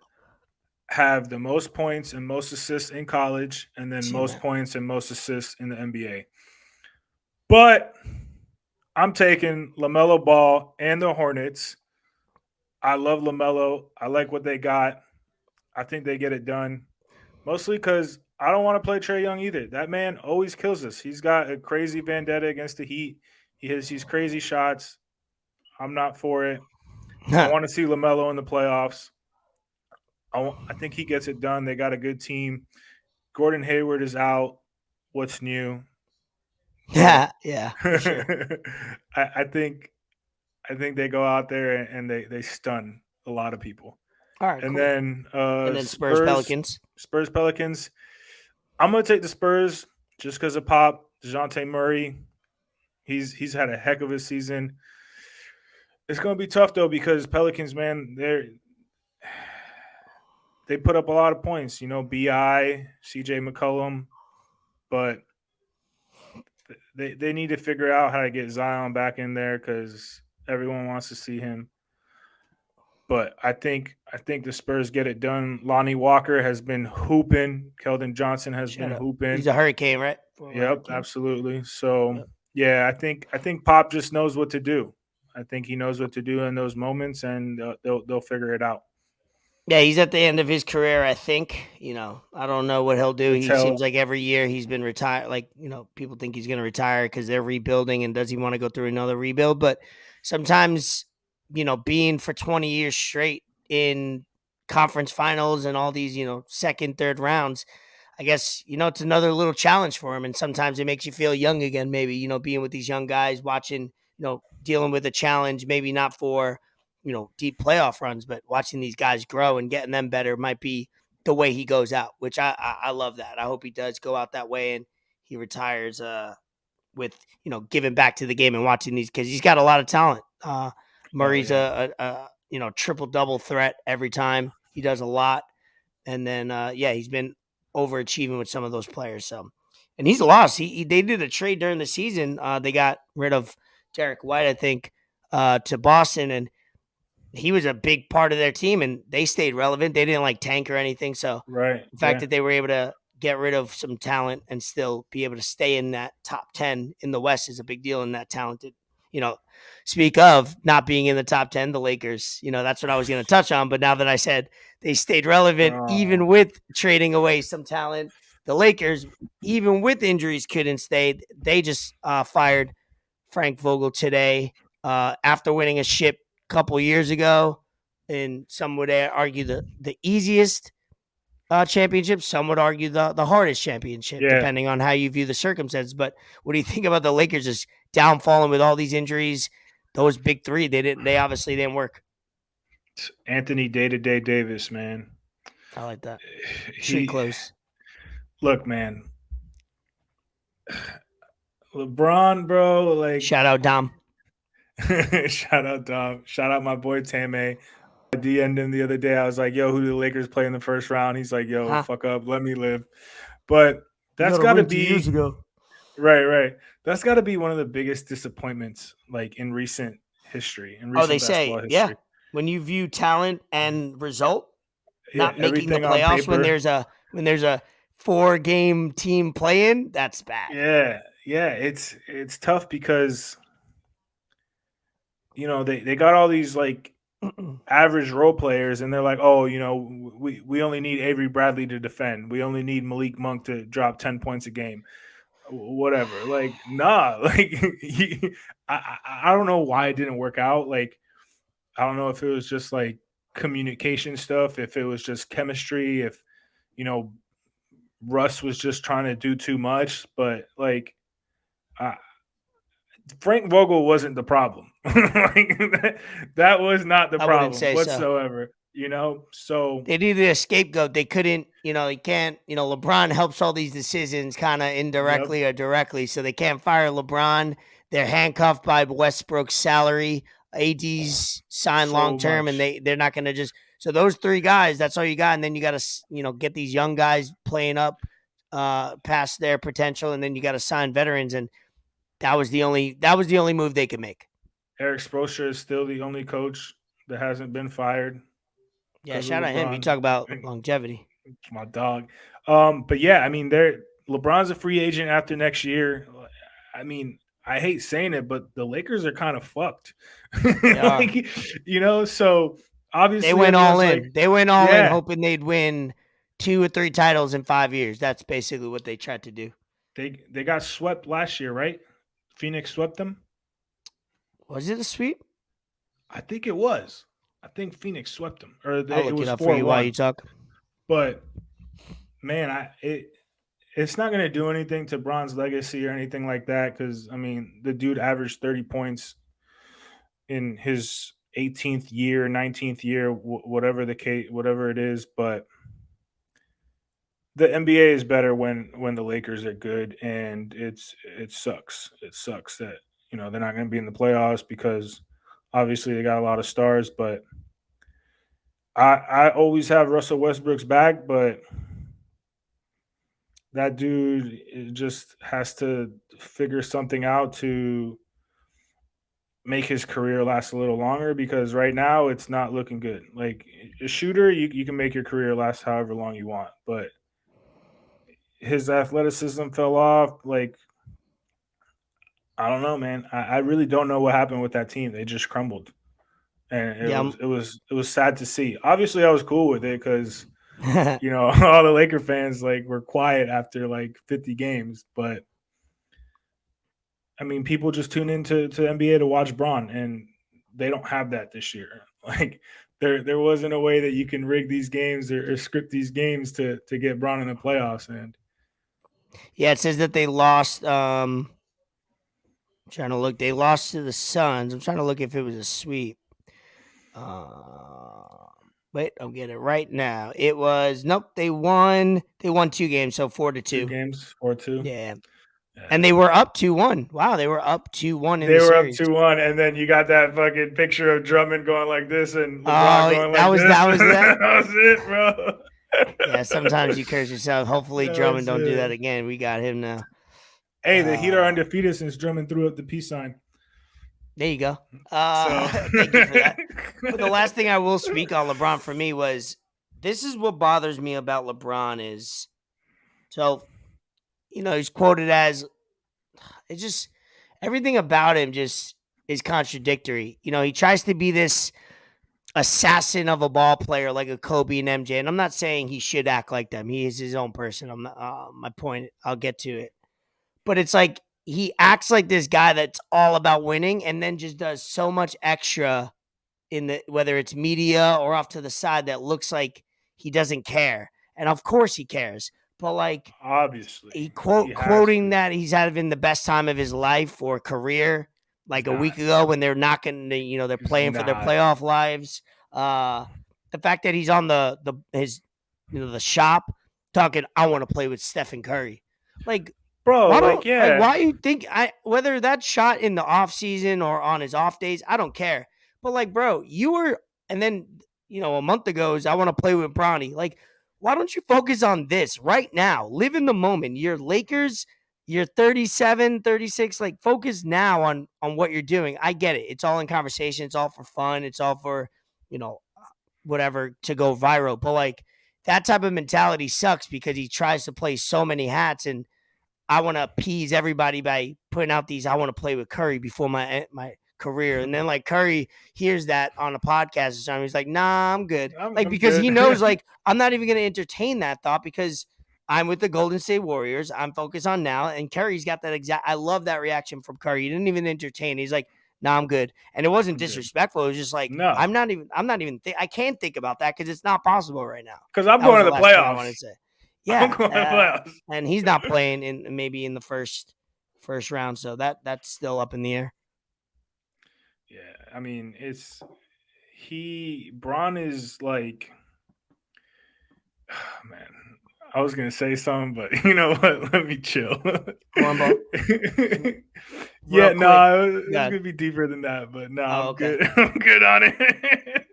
[SPEAKER 4] have the most points and most assists in college, and then most points and most assists in the NBA. But I'm taking LaMelo Ball and the Hornets. I love LaMelo. I like what they got. I think they get it done. Mostly because I don't want to play Trae Young either. That man always kills us. He's got a crazy vendetta against the Heat. He hits these crazy shots. I'm not for it. I want to see LaMelo in the playoffs. I think he gets it done. They got a good team. Gordon Hayward is out. What's new?
[SPEAKER 2] Yeah, for sure.
[SPEAKER 4] I think I think they go out there and they stun a lot of people.
[SPEAKER 2] All right,
[SPEAKER 4] And
[SPEAKER 2] cool.
[SPEAKER 4] then
[SPEAKER 2] And then Spurs Pelicans.
[SPEAKER 4] Spurs Pelicans. I'm gonna take the Spurs just because of Pop, DeJounte Murray. He's had a heck of a season. It's gonna be tough though because Pelicans, man, they put up a lot of points. You know, Bi, CJ McCollum, but they need to figure out how to get Zion back in there because everyone wants to see him. But I think the Spurs get it done. Lonnie Walker has been hooping. Keldon Johnson has been hooping.
[SPEAKER 2] He's a Hurricane, right?
[SPEAKER 4] Yep, absolutely. So
[SPEAKER 2] Yep.
[SPEAKER 4] yeah, I think Pop just knows what to do. I think he knows what to do in those moments, and they'll figure it out.
[SPEAKER 2] Yeah, he's at the end of his career, I think. You know, I don't know what he'll do. He seems like every year he's been retired. Like, you know, people think he's going to retire because they're rebuilding, and does he want to go through another rebuild? But sometimes, you know, being for 20 years straight in conference finals and all these, you know, second, third rounds, I guess, you know, it's another little challenge for him. And sometimes it makes you feel young again, maybe, you know, being with these young guys, watching, you know, dealing with a challenge, maybe not for, you know, deep playoff runs, but watching these guys grow and getting them better might be the way he goes out, which I love that. I hope he does go out that way and he retires with, you know, giving back to the game and watching these, because he's got a lot of talent. Murray's a you know, triple-double threat every time. He does a lot. And then, he's been overachieving with some of those players. So, and he's lost. They did a trade during the season. They got rid of Derek White, I think, to Boston, and he was a big part of their team, and they stayed relevant. They didn't like tank or anything. So
[SPEAKER 4] Right.
[SPEAKER 2] the fact that they were able to get rid of some talent and still be able to stay in that top 10 in the West is a big deal. And that talented, you know, speak of not being in the top 10, the Lakers, you know, that's what I was going to touch on. But now that I said they stayed relevant, even with trading away some talent, the Lakers, even with injuries, couldn't stay. They just fired Frank Vogel today after winning a ship couple years ago, and some would argue the easiest championship. Some would argue the hardest championship, depending on how you view the circumstances. But what do you think about the Lakers just downfalling with all these injuries? Those big three, they obviously didn't work.
[SPEAKER 4] Anthony Day-to-Day Davis, man.
[SPEAKER 2] I like that. Street close.
[SPEAKER 4] Look, man. LeBron, bro, like
[SPEAKER 2] shout out Dom.
[SPEAKER 4] Shout out Dom. Shout out my boy Tame. I DM'd him the other day. I was like, yo, who do the Lakers play in the first round? He's like, yo, fuck up. Let me live. But that's got to be
[SPEAKER 2] 2 years ago.
[SPEAKER 4] Right. That's got to be one of the biggest disappointments, like in recent history.
[SPEAKER 2] They say, history. Yeah. When you view talent and result, not making the playoffs when there's a 4-game team playing, that's bad.
[SPEAKER 4] Yeah. It's tough because, you know, they got all these like average role players, and they're like, oh, you know, we only need Avery Bradley to defend. We only need Malik Monk to drop 10 points a game. Whatever. Like, nah. Like, I don't know why it didn't work out. Like, I don't know if it was just like communication stuff, if it was just chemistry, if, you know, Russ was just trying to do too much. But like, Frank Vogel wasn't the problem. Like, that was not the problem whatsoever. So. You know, so
[SPEAKER 2] they needed a scapegoat. They couldn't, you know, LeBron helps all these decisions kind of indirectly or directly. So they can't fire LeBron. They're handcuffed by Westbrook's salary. AD's signed long-term, and they're not going to just, so those 3 guys, that's all you got. And then you got to, you know, get these young guys playing up past their potential. And then you got to sign veterans. And that was the only move they could make.
[SPEAKER 4] Eric Spoelstra is still the only coach that hasn't been fired.
[SPEAKER 2] Yeah, shout out him. You talk about longevity.
[SPEAKER 4] It's my dog. But yeah, I mean, LeBron's a free agent after next year. I mean, I hate saying it, but the Lakers are kind of fucked. Like, you know, so obviously
[SPEAKER 2] they went all in. They went all in, hoping they'd win 2 or 3 titles in 5 years. That's basically what they tried to do.
[SPEAKER 4] They got swept last year, right? Phoenix swept them.
[SPEAKER 2] Was it a sweep?
[SPEAKER 4] I think it was. I think Phoenix swept them. Or
[SPEAKER 2] I'll look it up for you while you talk.
[SPEAKER 4] But man, it's not going to do anything to Bron's legacy or anything like that. Because I mean, the dude averaged 30 points in his 18th year, 19th year, whatever the case, whatever it is. But the NBA is better when the Lakers are good, and it sucks. It sucks that they're not going to be in the playoffs because obviously they got a lot of stars. But I always have Russell Westbrook's back, but that dude just has to figure something out to make his career last a little longer, because right now it's not looking good. Like a shooter, you can make your career last however long you want, but his athleticism fell off. Like, I don't know, man. I really don't know what happened with that team. They just crumbled. And
[SPEAKER 2] Yeah.
[SPEAKER 4] it was sad to see. Obviously I was cool with it because all the Laker fans like were quiet after like 50 games, but I mean, people just tune into NBA to watch Braun, and they don't have that this year. Like there wasn't a way that you can rig these games or script these games to get Braun in the playoffs. And
[SPEAKER 2] Yeah, it says that they lost. I'm trying to look. They lost to the Suns. I'm trying to look if it was a sweep. Wait, I'll get it right now. It was nope. They won. They won 2 games, so 4-2.
[SPEAKER 4] 2 games, 4-2.
[SPEAKER 2] Yeah. And they were up 2-1. Wow, they were up 2-1 in
[SPEAKER 4] They
[SPEAKER 2] the
[SPEAKER 4] were up
[SPEAKER 2] series.
[SPEAKER 4] 2-1, and then you got that fucking picture of Drummond going like this and LeBron going like this.
[SPEAKER 2] That was that.
[SPEAKER 4] That was it, bro.
[SPEAKER 2] Yeah, sometimes you curse yourself. Hopefully Drummond don't do that again. We got him now.
[SPEAKER 4] Hey, the Heat are undefeated since Drummond threw up the peace sign.
[SPEAKER 2] There you go. Thank you for that. But the last thing I will speak on LeBron for me was, this is what bothers me about LeBron is, so, he's quoted as, it's just, everything about him just is contradictory. He tries to be this assassin of a ball player like a Kobe and MJ, and I'm not saying he should act like them. He is his own person. I'm not, my point, I'll get to it. But it's like, he acts like this guy that's all about winning and then just does so much extra whether it's media or off to the side, that looks like he doesn't care. And of course he cares. But like,
[SPEAKER 4] obviously
[SPEAKER 2] quoting that he's having the best time of his life or career, like a week ago when they're knocking, they're playing for their playoff lives. The fact that he's on the shop talking, I want to play with Stephen Curry. Like,
[SPEAKER 4] bro,
[SPEAKER 2] why you think whether that shot in the off season or on his off days, I don't care. But like, bro, you were, and then a month ago is I want to play with Bronny. Like, why don't you focus on this right now? Live in the moment. You're Lakers, you're 37, 36. Like, focus now on what you're doing. I get it. It's all in conversation. It's all for fun. It's all for whatever to go viral. But like, that type of mentality sucks because he tries to play so many hats, and I want to appease everybody by putting out these, I want to play with Curry before my career. And then like Curry hears that on a podcast or something. He's like, nah, I'm good. Because he knows like, I'm not even going to entertain that thought because I'm with the Golden State Warriors. I'm focused on now. And Curry's got that exact, I love that reaction from Curry. He didn't even entertain. He's like, nah, I'm good. And it wasn't disrespectful. It was just like, no, I can't think about that because it's not possible right now.
[SPEAKER 4] Because I'm going to the playoffs. I wanted to say.
[SPEAKER 2] Yeah, and he's not playing maybe in the first round, so that's still up in the air.
[SPEAKER 4] Yeah, I mean, Braun is like, oh, man, I was gonna say something, but you know what? Let me chill. Yeah, no, it's gonna be deeper than that, but no, I'm good. I'm good on it.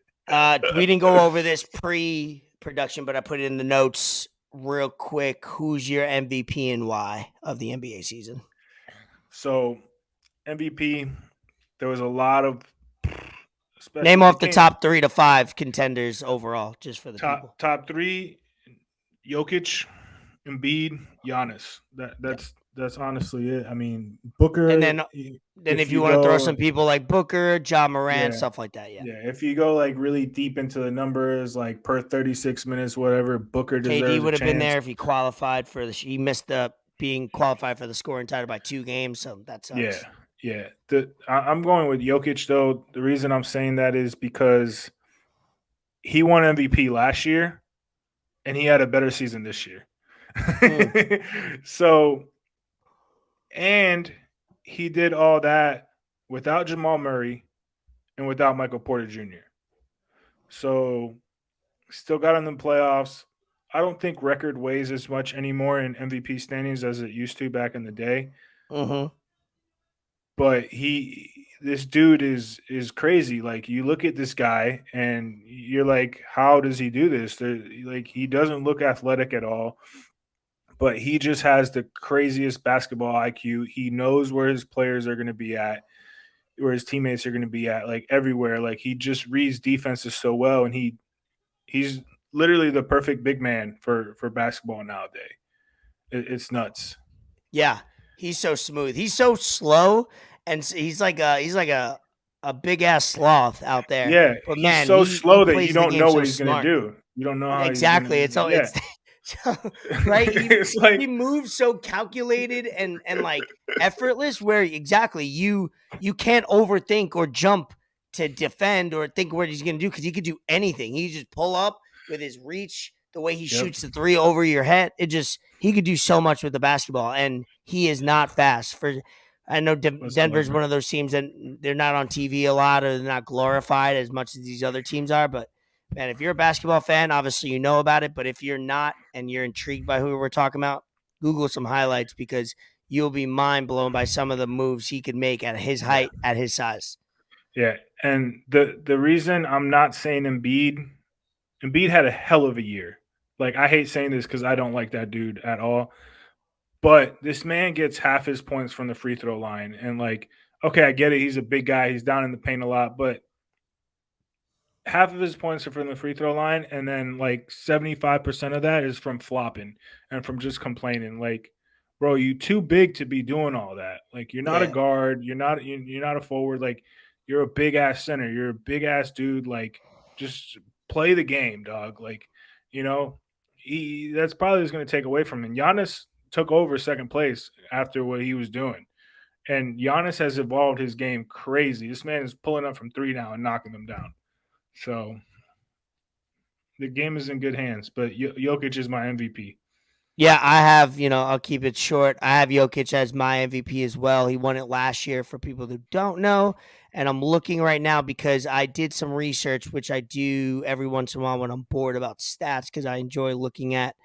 [SPEAKER 2] We didn't go over this pre-production, but I put it in the notes. Real quick, who's your MVP and why of the NBA season?
[SPEAKER 4] So, MVP, there was a lot of...
[SPEAKER 2] Name off the top 3 to 5 contenders overall, just for the people.
[SPEAKER 4] Top 3, Jokic, Embiid, Giannis. That's honestly it. I mean, Booker...
[SPEAKER 2] And then if you want to throw some people like Booker, Ja Morant, stuff like that, yeah.
[SPEAKER 4] Yeah, if you go like really deep into the numbers, like per 36 minutes, whatever, Booker deserves
[SPEAKER 2] KD would have been there if he qualified for he missed being qualified for the scoring title by 2 games, so that sucks.
[SPEAKER 4] Yeah. I'm going with Jokic, though. The reason I'm saying that is because he won MVP last year, and he had a better season this year. So, and he did all that without Jamal Murray and without Michael Porter Jr. So still got in the playoffs. I don't think record weighs as much anymore in MVP standings as it used to back in the day.
[SPEAKER 2] Mm-hmm.
[SPEAKER 4] But this dude is crazy. Like, you look at this guy and you're like, how does he do this? Like, he doesn't look athletic at all, but he just has the craziest basketball IQ. He knows where his players are going to be at, where his teammates are going to be at, like everywhere. Like, he just reads defenses so well, and he's literally the perfect big man for basketball nowadays. It's nuts.
[SPEAKER 2] Yeah, he's so smooth. He's so slow, and he's like a big ass sloth out there.
[SPEAKER 4] Yeah,
[SPEAKER 2] But
[SPEAKER 4] he's
[SPEAKER 2] man,
[SPEAKER 4] so
[SPEAKER 2] he
[SPEAKER 4] slow that you
[SPEAKER 2] plays the
[SPEAKER 4] don't
[SPEAKER 2] game
[SPEAKER 4] know
[SPEAKER 2] so
[SPEAKER 4] what he's going to
[SPEAKER 2] smart.
[SPEAKER 4] do. You don't know how
[SPEAKER 2] Exactly.
[SPEAKER 4] he's going to
[SPEAKER 2] It's right.
[SPEAKER 4] It's like
[SPEAKER 2] He moves so calculated and like effortless. Where exactly you can't overthink or jump to defend or think what he's going to do, because he could do anything. He just pull up with his reach, the way he shoots the three over your head. He could do so much with the basketball, and he is not fast. I know Denver's one of those teams that they're not on TV a lot, or they're not glorified as much as these other teams are, but man, if you're a basketball fan, obviously you know about it. But if you're not and you're intrigued by who we're talking about, Google some highlights, because you'll be mind blown by some of the moves he could make at his height, at his size.
[SPEAKER 4] Yeah, and the reason I'm not saying Embiid had a hell of a year. Like, I hate saying this because I don't like that dude at all, but this man gets half his points from the free throw line. And, like, okay, I get it. He's a big guy. He's down in the paint a lot, but half of his points are from the free throw line, and then like 75% of that is from flopping and from just complaining. Like, bro, you too big to be doing all that. Like, you're not a guard, you're not a forward. Like, you're a big ass center, you're a big ass dude. Like, just play the game, dog. Like, that's probably what's going to take away from him. Giannis took over second place after what he was doing. And Giannis has evolved his game crazy. This man is pulling up from three now and knocking them down. So the game is in good hands, but Jokic is my MVP.
[SPEAKER 2] Yeah, I have, I'll keep it short. I have Jokic as my MVP as well. He won it last year, for people who don't know. And I'm looking right now because I did some research, which I do every once in a while when I'm bored about stats, because I enjoy looking at.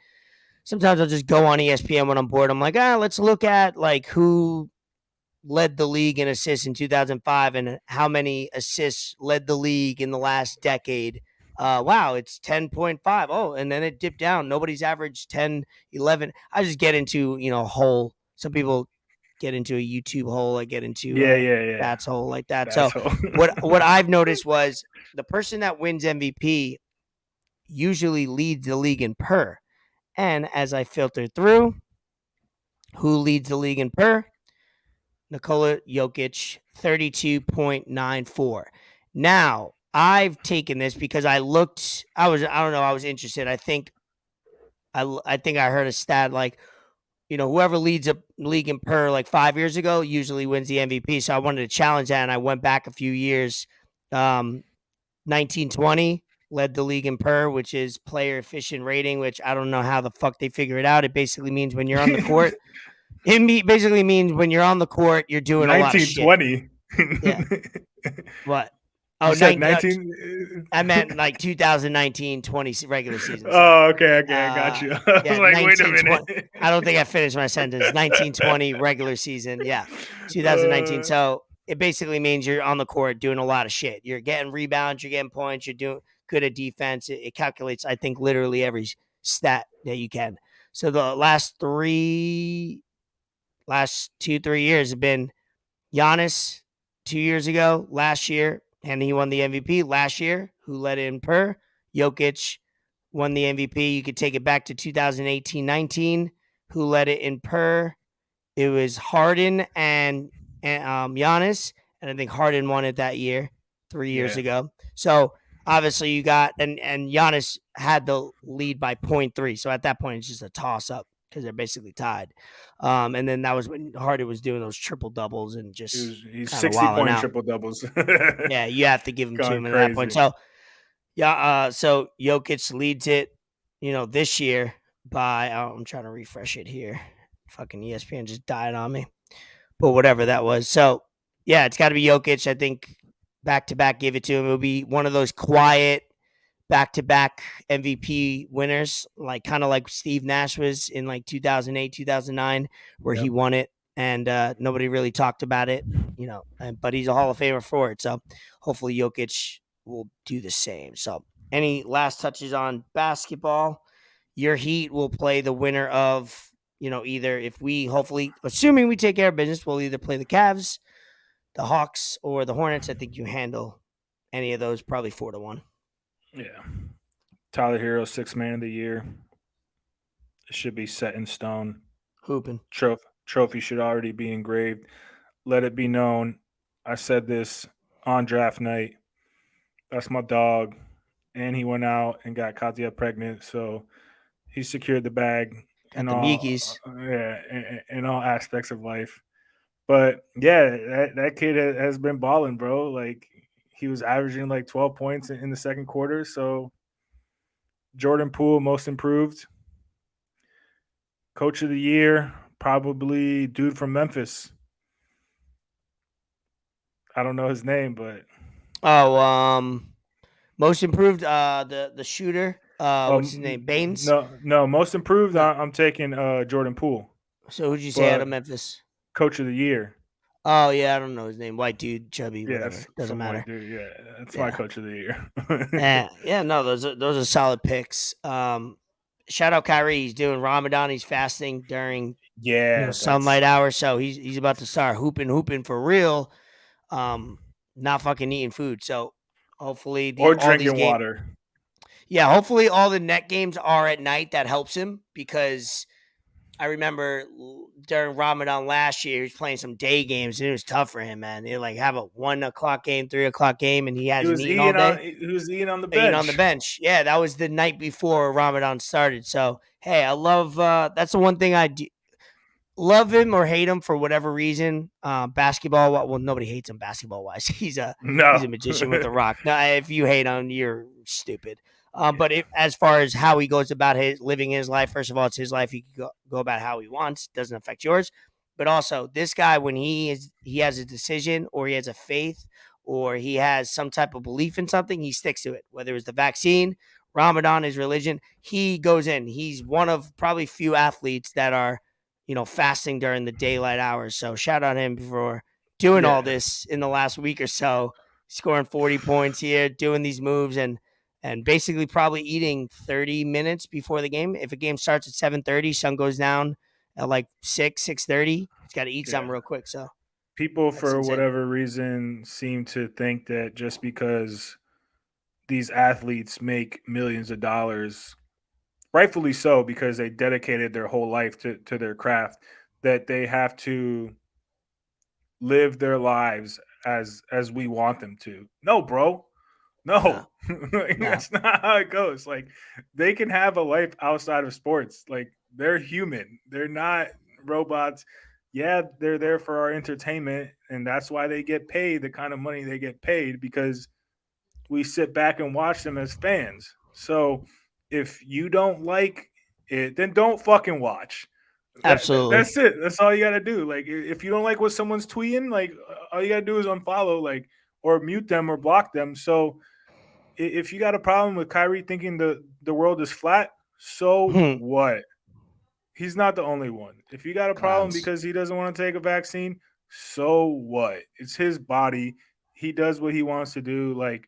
[SPEAKER 2] Sometimes I'll just go on ESPN when I'm bored. I'm like, let's look at like who led the league in assists in 2005 and how many assists led the league in the last decade. Wow, it's 10.5. Oh, and then it dipped down. Nobody's averaged 10, 11. I just get into, a hole. Some people get into a YouTube hole. I get into that's hole like that.
[SPEAKER 4] That's
[SPEAKER 2] so what I've noticed was the person that wins MVP usually leads the league in per. And as I filter through, who leads the league in per? Nikola Jokic, 32.94. Now, I've taken this because I was interested. I think I heard a stat like, whoever leads a league in per like 5 years ago usually wins the MVP. So I wanted to challenge that, and I went back a few years. 1920 led the league in per, which is player efficient rating, which I don't know how the fuck they figure it out. It basically means when you're on the court. It basically means when you're on the court, you're doing a lot of shit.
[SPEAKER 4] 1920.
[SPEAKER 2] Yeah. What? Oh,
[SPEAKER 4] you said 19.
[SPEAKER 2] I meant like 2019-20 regular season.
[SPEAKER 4] Oh, okay, I got you. I was like, wait a minute.
[SPEAKER 2] I don't think I finished my sentence. 1920 regular season. Yeah, 2019. So it basically means you're on the court doing a lot of shit. You're getting rebounds, you're getting points, you're doing good at defense. It calculates, I think, literally every stat that you can. So the last 2-3 years have been Giannis 2 years ago, last year, and he won the MVP last year. Who led in per? Jokic won the MVP. You could take it back to 2018-19. Who led it in per? It was Harden and Giannis, and I think Harden won it that year, 3 years ago. So obviously you got and Giannis had the lead by 0.3. So at that point it's just a toss up, because they're basically tied. And then that was when Harden was doing those triple doubles and just
[SPEAKER 4] he's 60-point triple doubles.
[SPEAKER 2] Yeah, you have to give him to him at
[SPEAKER 4] crazy.
[SPEAKER 2] that point. So so Jokic leads it, this year by I'm trying to refresh it here. Fucking ESPN just died on me. But whatever that was. So yeah, it's got to be Jokic. I think back-to-back, give it to him. It'll be one of those quiet back-to-back MVP winners, like kind of like Steve Nash was in like 2008, 2009, where he won it and nobody really talked about it, but he's a Hall of Famer for it. So hopefully Jokic will do the same. So any last touches on basketball? Your Heat will play the winner of, either if we hopefully, assuming we take care of business, we'll either play the Cavs, the Hawks, or the Hornets. I think you handle any of those, probably 4-1.
[SPEAKER 4] Yeah. Tyler Hero, 6th man of the year. It should be set in stone.
[SPEAKER 2] Hooping.
[SPEAKER 4] Trophy should already be engraved. Let it be known. I said this on draft night. That's my dog. And he went out and got Katia pregnant. So he secured the bag in all aspects of life. But yeah, that kid has been balling, bro. Like he was averaging like 12 points in the second quarter. So Jordan Poole, most improved. Coach of the year, probably dude from Memphis. I don't know his name, but
[SPEAKER 2] most improved, the shooter. What's his name? Baines?
[SPEAKER 4] No, most improved. No. I'm taking Jordan Poole.
[SPEAKER 2] So who'd you say out of Memphis?
[SPEAKER 4] Coach of the year.
[SPEAKER 2] Oh yeah, I don't know his name. White dude, chubby, whatever. Doesn't matter.
[SPEAKER 4] White dude, yeah, that's my coach of the year.
[SPEAKER 2] No, those are solid picks. Shout out Kyrie. He's doing Ramadan. He's fasting during sunlight hours. So he's about to start hooping for real. Not fucking eating food. So hopefully
[SPEAKER 4] drinking water.
[SPEAKER 2] Yeah, hopefully all the net games are at night. That helps him because I remember during Ramadan last year, he was playing some day games, and it was tough for him, man. He'd like have a 1 o'clock game, 3 o'clock game, and he hasn't eaten all day.
[SPEAKER 4] He was eating on the bench.
[SPEAKER 2] On the bench. Yeah, that was the night before Ramadan started. So, hey, I love that's the one thing I do. Love him or hate him for whatever reason. Basketball, well, nobody hates him basketball-wise. He's a magician with a rock. No, if you hate him, you're stupid. But as far as how he goes about living his life, first of all, it's his life. He can go about how he wants. It doesn't affect yours. But also, this guy, when he has a decision or he has a faith or he has some type of belief in something, he sticks to it. Whether it's the vaccine, Ramadan, his religion, he goes in. He's one of probably few athletes that are, fasting during the daylight hours. So shout out him for doing all this in the last week or so, scoring 40 points here, doing these moves, and basically probably eating 30 minutes before the game. If a game starts at 7:30, sun goes down at like 6:30. It's got to eat something real quick. So
[SPEAKER 4] people, for whatever reason, seem to think that just because these athletes make millions of dollars, rightfully so, because they dedicated their whole life to their craft, that they have to live their lives as we want them to. No, bro. No. That's not how it goes. Like, they can have a life outside of sports. Like, they're human. They're not robots. Yeah, they're there for our entertainment, and that's why they get paid the kind of money they get paid, because we sit back and watch them as fans. So if you don't like it, then don't fucking watch.
[SPEAKER 2] Absolutely.
[SPEAKER 4] That's it. That's all you got to do. Like, if you don't like what someone's tweeting, like, all you got to do is unfollow, like, or mute them or block them. So if you got a problem with Kyrie thinking the world is flat, so what? He's not the only one. If you got a problem because he doesn't want to take a vaccine, so what? It's his body. He does what he wants to do. Like,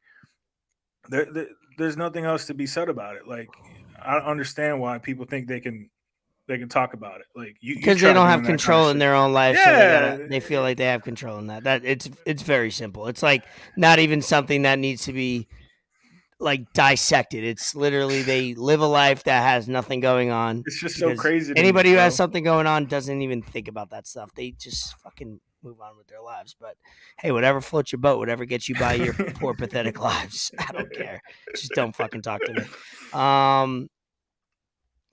[SPEAKER 4] there's nothing else to be said about it. Like, I don't understand why people think they can talk about it. Like,
[SPEAKER 2] because they don't have control in their own life, so they feel like they have control in that. That it's very simple. It's like not even something that needs to be like dissected. It's literally they live a life that has nothing going on.
[SPEAKER 4] It's just so crazy.
[SPEAKER 2] Anybody who has something going on doesn't even think about that stuff. They just fucking move on with their lives. But hey, whatever floats your boat, whatever gets you by your poor pathetic lives, I don't care. Just don't fucking talk to me.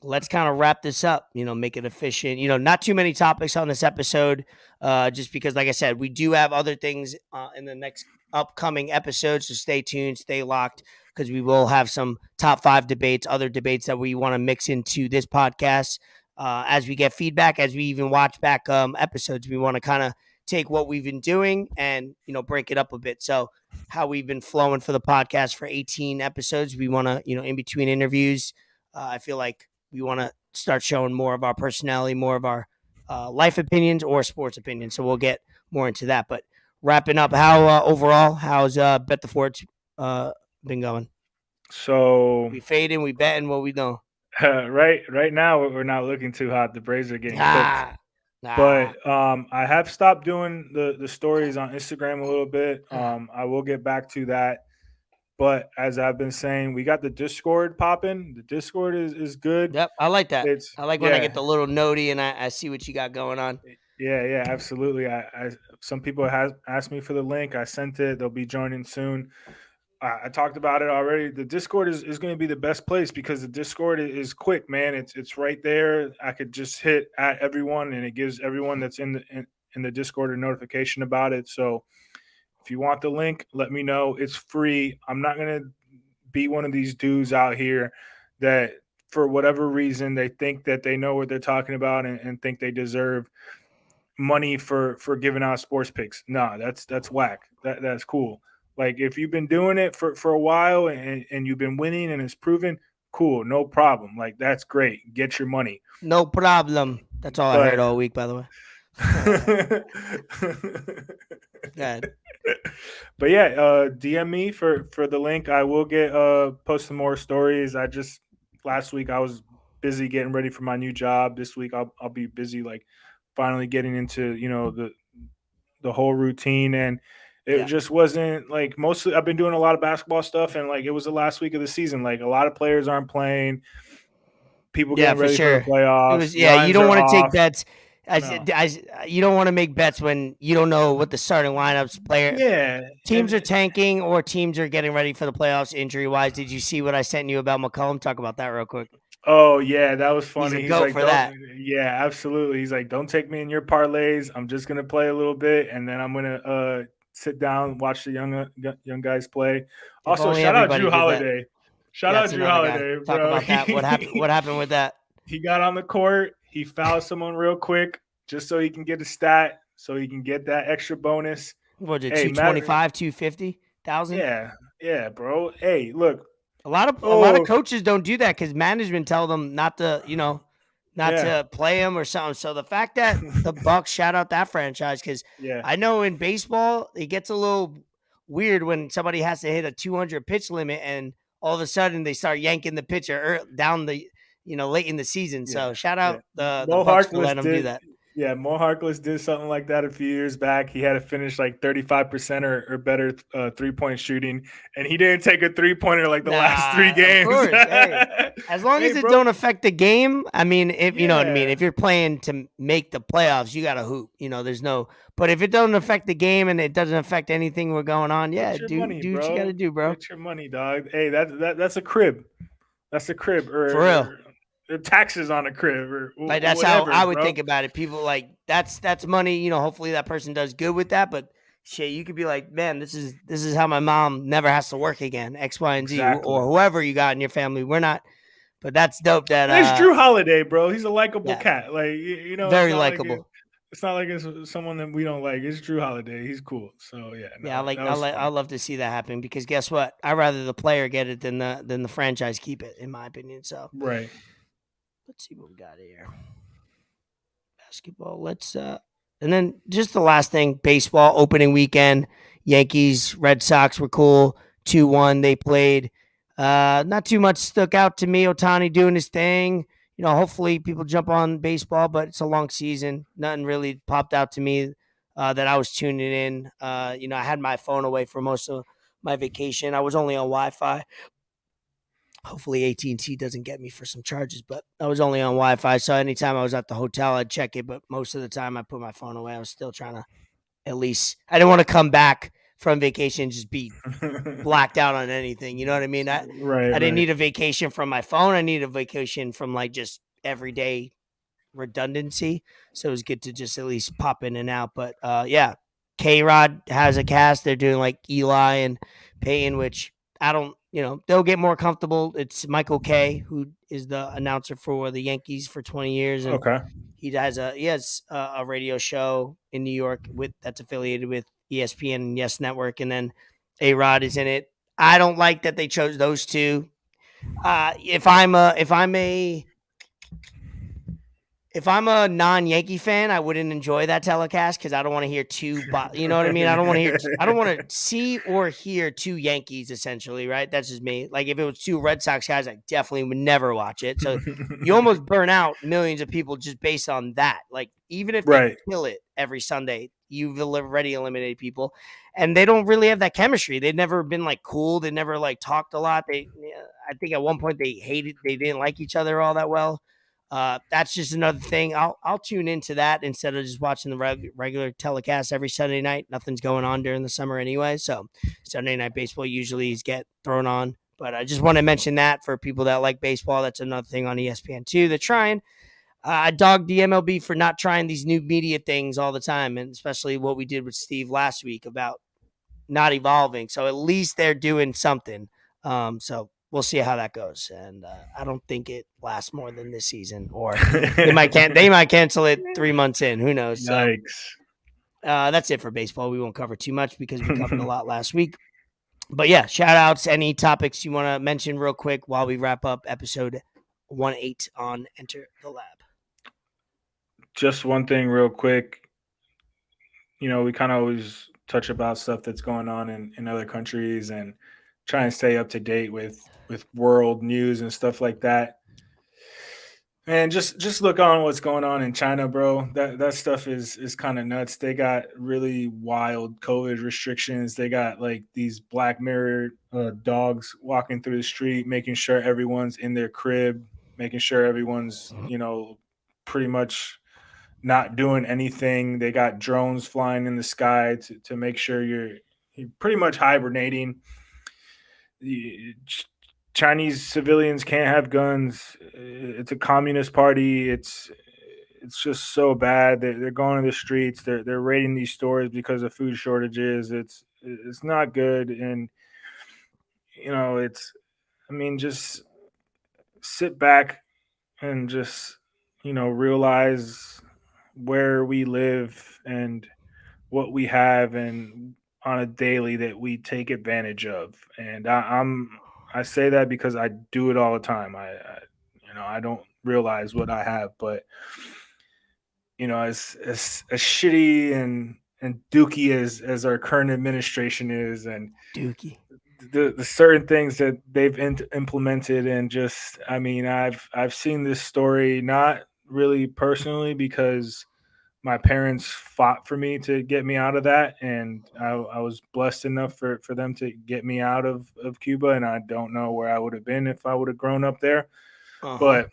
[SPEAKER 2] Let's kind of wrap this up, make it efficient. Not too many topics on this episode, just because, like I said, we do have other things in the next upcoming episodes, so stay tuned, stay locked, because we will have some top 5 debates, other debates that we want to mix into this podcast. As we get feedback, as we even watch back episodes, we want to kind of take what we've been doing and, break it up a bit. So how we've been flowing for the podcast for 18 episodes, we want to, in between interviews, I feel like we want to start showing more of our personality, more of our life opinions or sports opinions. So we'll get more into that. But wrapping up, how overall, how's Bet the Forts been going?
[SPEAKER 4] So
[SPEAKER 2] we fading, we betting, what we know.
[SPEAKER 4] right now we're not looking too hot. The Braves are getting cooked.
[SPEAKER 2] Nah.
[SPEAKER 4] But I have stopped doing the stories on Instagram a little bit. I will get back to that. But as I've been saying, we got the Discord popping. The Discord is good.
[SPEAKER 2] Yep, I like that. I like when I
[SPEAKER 4] Yeah.
[SPEAKER 2] get the little notey and I see what you got going on.
[SPEAKER 4] Yeah, absolutely. Some people have asked me for the link. I sent it. They'll be joining soon. I talked about it already. The Discord is going to be the best place because the Discord is quick, man. It's right there. I could just hit at everyone, and it gives everyone that's in the Discord a notification about it. So if you want the link, let me know. It's free. I'm not going to be one of these dudes out here that for whatever reason they think that they know what they're talking about and think they deserve money for giving out sports picks. No, that's whack. That's cool. Like if you've been doing it for a while and you've been winning and it's proven, cool, no problem. Like that's great. Get your money.
[SPEAKER 2] No problem. That's all I heard all week, by the way. Good.
[SPEAKER 4] But yeah, DM me for the link. I will get post some more stories. Last week I was busy getting ready for my new job. This week I'll be busy like finally getting into the whole routine, and it just wasn't like mostly I've been doing a lot of basketball stuff, and like it was the last week of the season. Like a lot of players aren't playing. People getting ready for the playoffs.
[SPEAKER 2] You don't want to take bets.
[SPEAKER 4] No.
[SPEAKER 2] You don't want to make bets when you don't know what the starting lineups player.
[SPEAKER 4] Yeah,
[SPEAKER 2] teams are tanking or teams are getting ready for the playoffs injury wise. Did you see what I sent you about McCollum? Talk about that real quick.
[SPEAKER 4] Oh yeah, that was funny.
[SPEAKER 2] He's like, for that.
[SPEAKER 4] Yeah, absolutely. He's like, don't take me in your parlays. I'm just gonna play a little bit, and then I'm gonna sit down, watch the young guys play. Also, shout out Drew Holiday. Shout out Drew Holiday, bro.
[SPEAKER 2] Talk about that. What happened with that?
[SPEAKER 4] He got on the court. He fouled someone real quick just so he can get a stat, so he can get that extra bonus.
[SPEAKER 2] What, 225, 250,000?
[SPEAKER 4] Yeah, bro. Hey, look.
[SPEAKER 2] A lot of coaches don't do that because management tell them not to, to play him or something. So the fact that the Bucks shout out that franchise, because I know in baseball it gets a little weird when somebody has to hit a 200 pitch limit and all of a sudden they start yanking the pitcher down the late in the season. So shout out the Bucks for letting them do that.
[SPEAKER 4] Yeah, Mo Harkless did something like that a few years back. He had to finish like 35% or better 3-point shooting, and he didn't take a 3-pointer like the last 3 games.
[SPEAKER 2] Of course. Hey, as long as it don't affect the game, I mean, if you know what I mean. If you're playing to make the playoffs, you got to hoop. There's no. But if it doesn't affect the game and it doesn't affect anything we're going on, do what you got to do, bro.
[SPEAKER 4] Get your money, dog. Hey, that's a crib. That's a crib.
[SPEAKER 2] For real.
[SPEAKER 4] Taxes on a crib or
[SPEAKER 2] like that's
[SPEAKER 4] whatever,
[SPEAKER 2] how I would think about it. People like that's money, hopefully that person does good with that, but shit, you could be like, man, this is how my mom never has to work again, X, Y, and Z, or whoever you got in your family. We're not, but that's dope that
[SPEAKER 4] there's Drew Holiday, bro. He's a likable cat. Like,
[SPEAKER 2] very likable.
[SPEAKER 4] It's not like it's someone that we don't like. It's Drew Holiday. He's cool. So
[SPEAKER 2] I love to see that happen because guess what? I'd rather the player get it than the franchise keep it, in my opinion. So
[SPEAKER 4] right.
[SPEAKER 2] Let's see what we got here. Basketball. And then just the last thing, baseball opening weekend. Yankees, Red Sox were cool. 2-1 they played. Not too much stuck out to me. Ohtani doing his thing. Hopefully people jump on baseball, but it's a long season. Nothing really popped out to me that I was tuning in. I had my phone away for most of my vacation. I was only on Wi-Fi. Hopefully AT&T doesn't get me for some charges, but I was only on Wi-Fi. So anytime I was at the hotel, I'd check it. But most of the time I put my phone away. I was still trying to I didn't want to come back from vacation and just be blacked out on anything. You know what I mean? I didn't need a vacation from my phone. I needed a vacation from like just everyday redundancy. So it was good to just at least pop in and out. But K-Rod has a cast. They're doing like Eli and Peyton, which I don't, they'll get more comfortable. It's Michael Kay, who is the announcer for the Yankees for 20 years. And He has a radio show in New York that's affiliated with ESPN and Yes Network, and then A-Rod is in it. I don't like that they chose those two. If I'm a non-Yankee fan, I wouldn't enjoy that telecast because I don't want to hear you know what I mean? I don't want to see or hear two Yankees essentially, right? That's just me. Like if it was two Red Sox guys, I definitely would never watch it. So you almost burn out millions of people just based on that. Like even if they
[SPEAKER 4] Right.
[SPEAKER 2] kill it every Sunday, you've already eliminated people, and they don't really have that chemistry. They've never been like cool. They never like talked a lot. I think at one point they didn't like each other all that well. That's just another thing. I'll tune into that instead of just watching the regular telecast every Sunday night. Nothing's going on during the summer anyway, so Sunday night baseball usually is get thrown on. But I just want to mention that for people that like baseball. That's another thing on ESPN too. They're trying. I dogged the MLB for not trying these new media things all the time, and especially what we did with Steve last week about not evolving. So at least they're doing something. So we'll see how that goes. And I don't think it lasts more than this season, or they might cancel it 3 months in. Who knows?
[SPEAKER 4] Yikes.
[SPEAKER 2] So that's it for baseball. We won't cover too much because we covered a lot last week. But yeah, shout outs, any topics you want to mention real quick while we wrap up episode 18 on Enter the Lab.
[SPEAKER 4] Just one thing real quick. You know, we kind of always touch about stuff that's going on in other countries and try and stay up to date with world news and stuff like that. And just look on what's going on in China, bro. That stuff is kind of nuts. They got really wild COVID restrictions. They got like these Black Mirror dogs walking through the street, making sure everyone's in their crib, making sure everyone's, you know, pretty much not doing anything. They got drones flying in the sky to make sure you're pretty much hibernating. Chinese civilians can't have guns. It's a communist party. It's just so bad. They're going to the streets. They're raiding these stores because of food shortages. It's not good. And you know, just sit back and just, you know, realize where we live and what we have and on a daily that we take advantage of. And I say that because I do it all the time. I don't realize what I have, but you know, as shitty and dookie as our current administration is, and
[SPEAKER 2] Dookie.
[SPEAKER 4] the certain things that they've implemented, and just, I mean, I've seen this story not really personally because my parents fought for me to get me out of that, and I was blessed enough for them to get me out of Cuba, and I don't know where I would have been if I would have grown up there.
[SPEAKER 2] Uh-huh.
[SPEAKER 4] But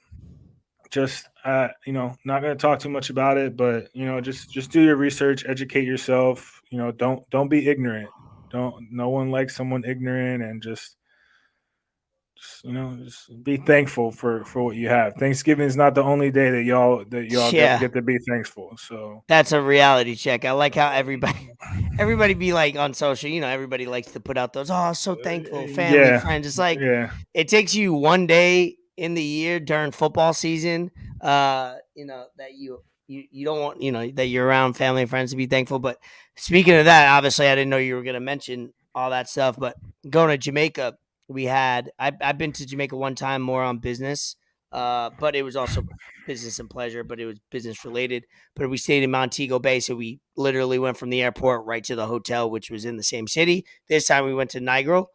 [SPEAKER 4] just you know, not going to talk too much about it, but you know, just do your research, educate yourself. You know, don't be ignorant. No one likes someone ignorant, and just you know, just be thankful for what you have. Thanksgiving is not the only day that y'all get to be thankful. So
[SPEAKER 2] that's a reality check. I like how everybody be like on social, you know, everybody likes to put out those, oh, so thankful, family, friends. It's like, it takes you one day in the year during football season, you know, that you don't want, you know, that you're around family and friends to be thankful. But speaking of that, obviously I didn't know you were going to mention all that stuff, but going to Jamaica, I've been to Jamaica one time more on business, but it was also business and pleasure, but it was business related. But we stayed in Montego Bay, so we literally went from the airport right to the hotel, which was in the same city. This time we went to Negril,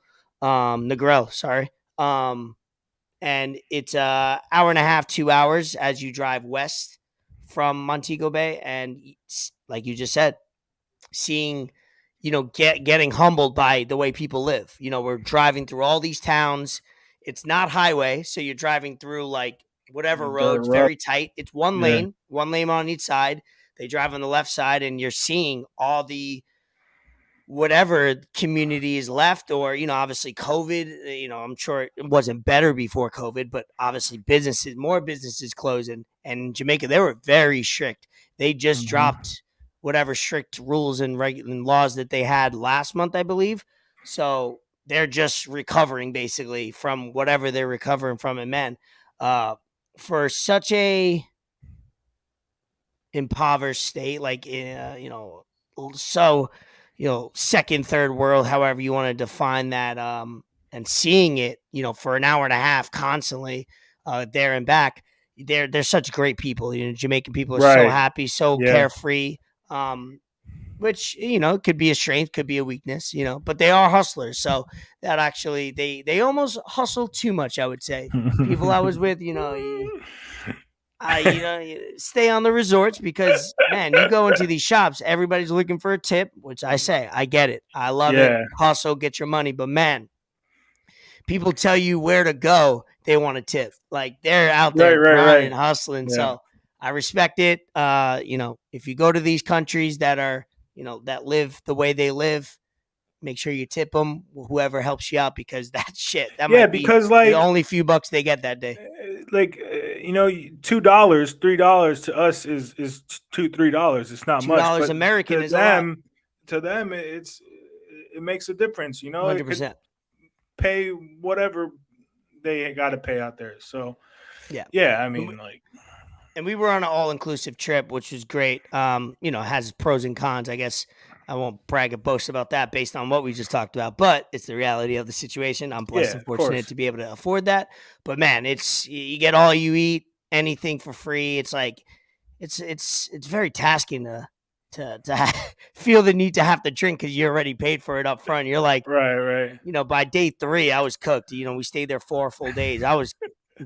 [SPEAKER 2] sorry. And it's an hour and a half, 2 hours as you drive west from Montego Bay. And like you just said, seeing, you know, getting humbled by the way people live. You know, we're driving through all these towns. It's not highway, so you're driving through like whatever roads, very tight. It's one lane on each side. They drive on the left side, and you're seeing all the whatever community is left, or, you know, obviously COVID, you know, I'm sure it wasn't better before COVID, but obviously more businesses closing. And in Jamaica, they were very strict. They just dropped whatever strict rules and laws that they had last month, I believe. So they're just recovering basically from whatever they're recovering from. And man, for such a impoverished state, like so second, third world, however you want to define that, and seeing it, for an hour and a half constantly, there and back. They're such great people. Jamaican people are so happy, so carefree. Which could be a strength, could be a weakness, but they are hustlers. So that actually they almost hustle too much, I would say. People I was with, stay on the resorts because, man, you go into these shops, everybody's looking for a tip, which I say, I get it. I love it. Hustle, get your money. But, man, people tell you where to go. They want a tip. Like, they're out there grinding, hustling. Yeah. So I respect it. If you go to these countries that are, that live the way they live, make sure you tip them, whoever helps you out, because that might be the only few bucks they get that day.
[SPEAKER 4] $2, $3 to us is $2-3. It's not much.
[SPEAKER 2] $2 American is
[SPEAKER 4] them, to them, it makes a difference.
[SPEAKER 2] 100%.
[SPEAKER 4] Pay whatever they got to pay out there. So I mean,
[SPEAKER 2] and we were on an all-inclusive trip, which was great. Has pros and cons. I guess I won't brag and boast about that based on what we just talked about, but it's the reality of the situation. I'm blessed and fortunate to be able to afford that. But man, you get all you eat, anything for free. It's like it's very tasking to feel the need to have to drink because you already paid for it up front. You're like,
[SPEAKER 4] right.
[SPEAKER 2] By day 3, I was cooked. We stayed there 4 full days. I was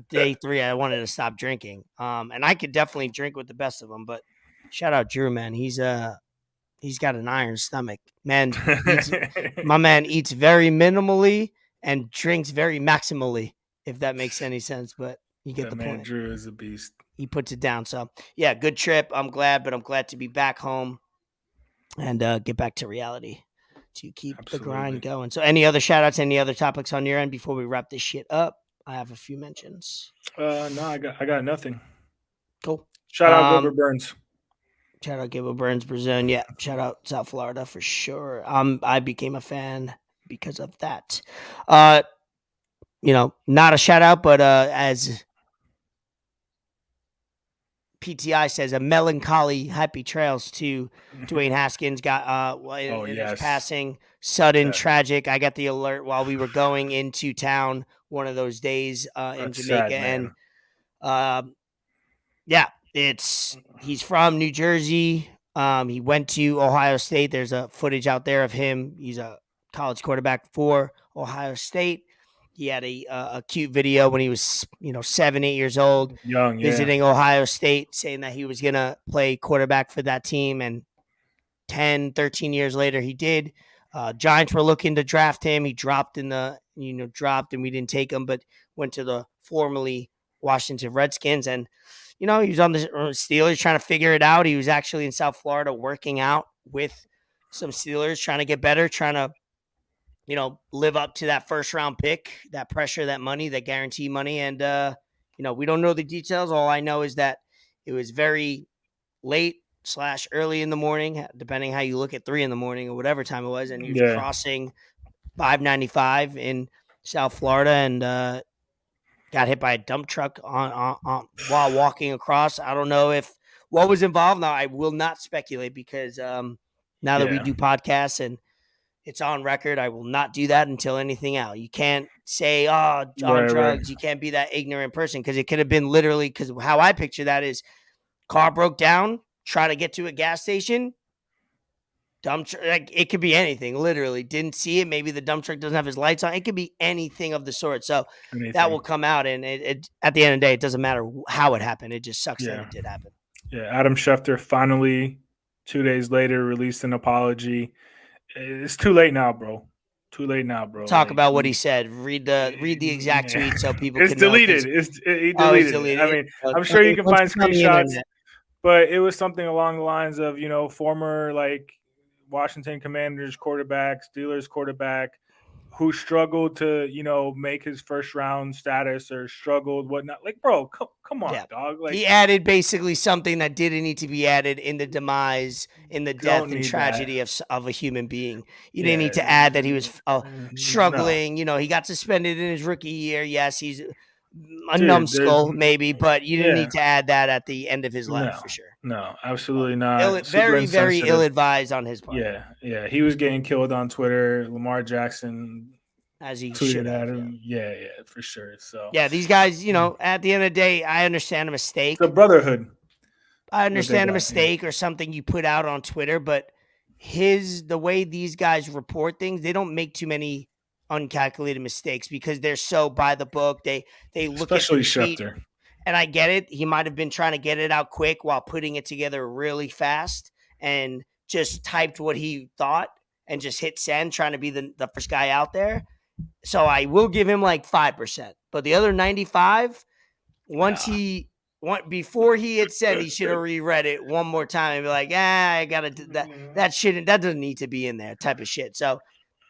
[SPEAKER 2] day 3. I wanted to stop drinking. And I could definitely drink with the best of them. But shout out Drew, man. He's got an iron stomach. Man, my man eats very minimally and drinks very maximally, if that makes any sense. But you get the point.
[SPEAKER 4] Drew is a beast.
[SPEAKER 2] He puts it down. So, yeah, good trip. I'm glad to be back home and get back to reality to keep the grind going. So, any other shout-outs, any other topics on your end before we wrap this shit up? I have a few mentions.
[SPEAKER 4] No, I got nothing.
[SPEAKER 2] Cool.
[SPEAKER 4] Shout out Gilbert Burns.
[SPEAKER 2] Shout out Gilbert Burns, Brazil. Yeah, shout out South Florida for sure. I became a fan because of that. Not a shout out, but as PTI says, a melancholy happy trails to Dwayne Haskins. Got his passing, sudden, tragic. I got the alert while we were going into town one of those days in Jamaica, sad, and he's from New Jersey. He went to Ohio State. There's a footage out there of him. He's a college quarterback for Ohio State. He had a cute video when he was, 7, 8 years old, visiting Ohio State, saying that he was going to play quarterback for that team. And 10, 13 years later, he did. Giants were looking to draft him. He dropped and we didn't take him, but went to the formerly Washington Redskins. And, he was on the Steelers trying to figure it out. He was actually in South Florida working out with some Steelers, trying to get better, trying to, live up to that first round pick, that pressure, that money, that guarantee money. And, we don't know the details. All I know is that it was very late / early in the morning, depending how you look at 3 in the morning or whatever time it was. And he was crossing 595 in South Florida and, got hit by a dump truck on while walking across. I don't know what was involved. Now, I will not speculate because now that we do podcasts and it's on record, I will not do that until anything out. You can't say, on drugs. Right. You can't be that ignorant person because it could have been literally, because how I picture that is car broke down, try to get to a gas station, dump truck, it could be anything, literally. Didn't see it. Maybe the dump truck doesn't have his lights on. It could be anything of the sort. So that will come out. And it at the end of the day, it doesn't matter how it happened. It just sucks that it did happen.
[SPEAKER 4] Yeah. Adam Schefter finally, 2 days later, released an apology. It's too late now, bro.
[SPEAKER 2] Talk about what he said. Read the exact tweet so people can
[SPEAKER 4] deleted.
[SPEAKER 2] Know.
[SPEAKER 4] He deleted it. I mean, I'm sure you can find screenshots, but it was something along the lines of, former Washington Commanders quarterback, Steelers quarterback, who struggled to, make his first round status or struggled, whatnot. Bro, come on, dog.
[SPEAKER 2] He added basically something that didn't need to be added in the demise, in the death and tragedy of a human being. You didn't need to add that he was struggling. No. He got suspended in his rookie year. Yes, he's a
[SPEAKER 4] Dude,
[SPEAKER 2] numbskull maybe, but you didn't
[SPEAKER 4] yeah.
[SPEAKER 2] need to add that at the end of his life for sure.
[SPEAKER 4] No, absolutely not. Super
[SPEAKER 2] Very, very
[SPEAKER 4] insensitive.
[SPEAKER 2] ill-advised on his part.
[SPEAKER 4] Yeah. He was getting killed on Twitter. Lamar Jackson
[SPEAKER 2] As he
[SPEAKER 4] tweeted
[SPEAKER 2] should
[SPEAKER 4] at
[SPEAKER 2] have.
[SPEAKER 4] him. Yeah, for sure. So
[SPEAKER 2] Yeah, these guys, at the end of the day, I understand a mistake.
[SPEAKER 4] it's a brotherhood.
[SPEAKER 2] I understand a mistake or something you put out on Twitter, but the way these guys report things, they don't make too many uncalculated mistakes because they're so by the book. They look
[SPEAKER 4] Especially
[SPEAKER 2] at the tweet,
[SPEAKER 4] Schefter.
[SPEAKER 2] and I get it. He might have been trying to get it out quick while putting it together really fast and just typed what he thought and just hit send, trying to be the first guy out there. So I will give him like 5%, but the other 95, before he had said, he should have reread it one more time and be like, I gotta do that. That doesn't need to be in there, type of shit. So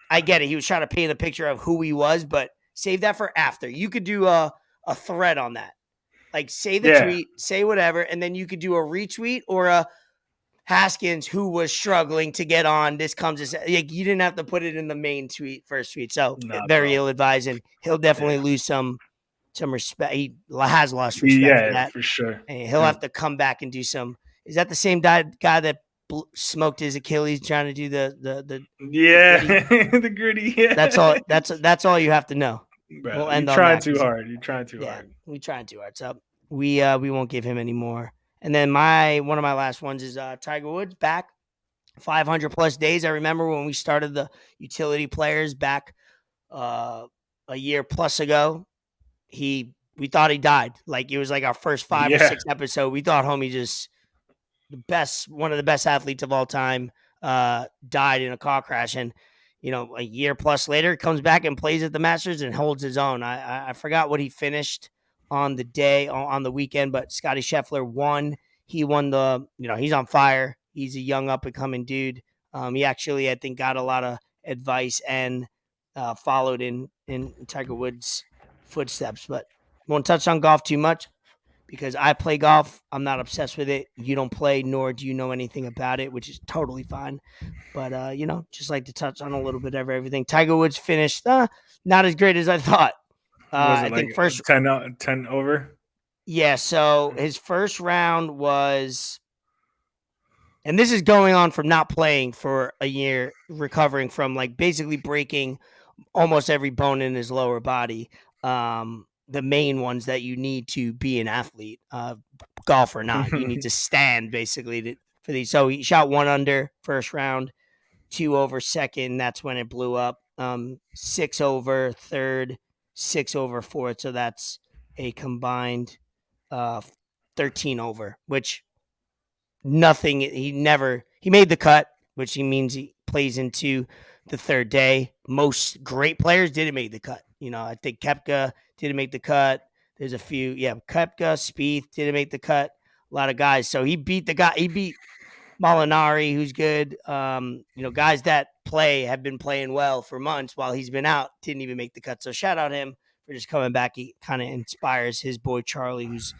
[SPEAKER 2] I get it. He was trying to paint a picture of who he was, but save that for after. You could do a thread on that. Like say the tweet, say whatever, and then you could do a retweet or a Haskins who was struggling to get on. This comes as like you didn't have to put it in the first tweet. So very ill advised, and he'll definitely lose some respect. He has lost respect for that.
[SPEAKER 4] For sure.
[SPEAKER 2] And he'll have to come back and do some. Is that the same guy that smoked his Achilles trying to do the
[SPEAKER 4] the gritty? Yeah.
[SPEAKER 2] That's all you have to know.
[SPEAKER 4] Bro,
[SPEAKER 2] we'll end
[SPEAKER 4] you're trying too hard. You're trying too hard.
[SPEAKER 2] We trying too hard. So we won't give him any more. And then one of my last ones is Tiger Woods back 500 plus days. I remember when we started the utility players back a year plus ago. We thought he died. Like it was like our first 5 or 6 episode. We thought homie just one of the best athletes of all time died in a car crash. And a year plus later, comes back and plays at the Masters and holds his own. I forgot what he finished on the day on the weekend, but Scotty Scheffler won. He won he's on fire. He's a young up and coming dude. He actually, I think, got a lot of advice and followed in Tiger Woods' footsteps. But won't touch on golf too much because I play golf. I'm not obsessed with it. You don't play, nor do you know anything about it, which is totally fine. But, just like to touch on a little bit of everything. Tiger Woods finished not as great as I thought. I think first
[SPEAKER 4] 10 over.
[SPEAKER 2] Yeah. So his first round was, and this is going on from not playing for a year, recovering from like basically breaking almost every bone in his lower body. The main ones that you need to be an athlete, golf or not, you need to stand basically for these. So he shot 1 under first round, 2 over second. That's when it blew up. 6 over third, 6 over fourth. So that's a combined 13 over, which nothing. He made the cut, which he means he plays into the third day. Most great players didn't make the cut. I think Koepka didn't make the cut. There's a few. Yeah, Koepka, Spieth didn't make the cut. A lot of guys. So he beat Molinari, who's good. Guys that have been playing well for months while he's been out, didn't even make the cut. So shout out him for just coming back. He kind of inspires his boy Charlie, who's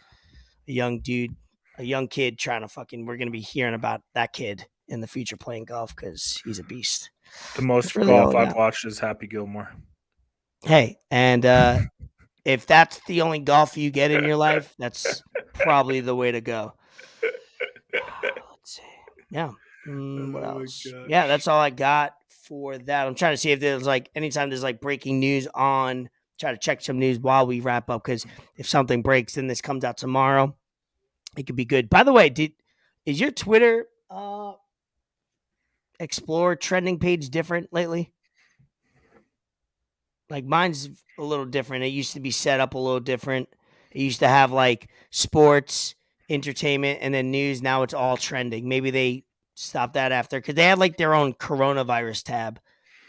[SPEAKER 2] a young dude, a young kid trying to we're going to be hearing about that kid in the future playing golf because he's a beast.
[SPEAKER 4] The most really golf I've watched is Happy Gilmore.
[SPEAKER 2] Hey, and if that's the only golf you get in your life, that's probably the way to go. Let's see. Yeah. What else? Yeah, that's all I got for that. I'm trying to see if there's anytime there's breaking news on, try to check some news while we wrap up, because if something breaks, then this comes out tomorrow. It could be good. By the way, is your Twitter Explore trending page different lately? Mine's a little different. It used to be set up a little different. It used to have sports, entertainment, and then news. Now it's all trending. Maybe they stopped that after because they had their own coronavirus tab.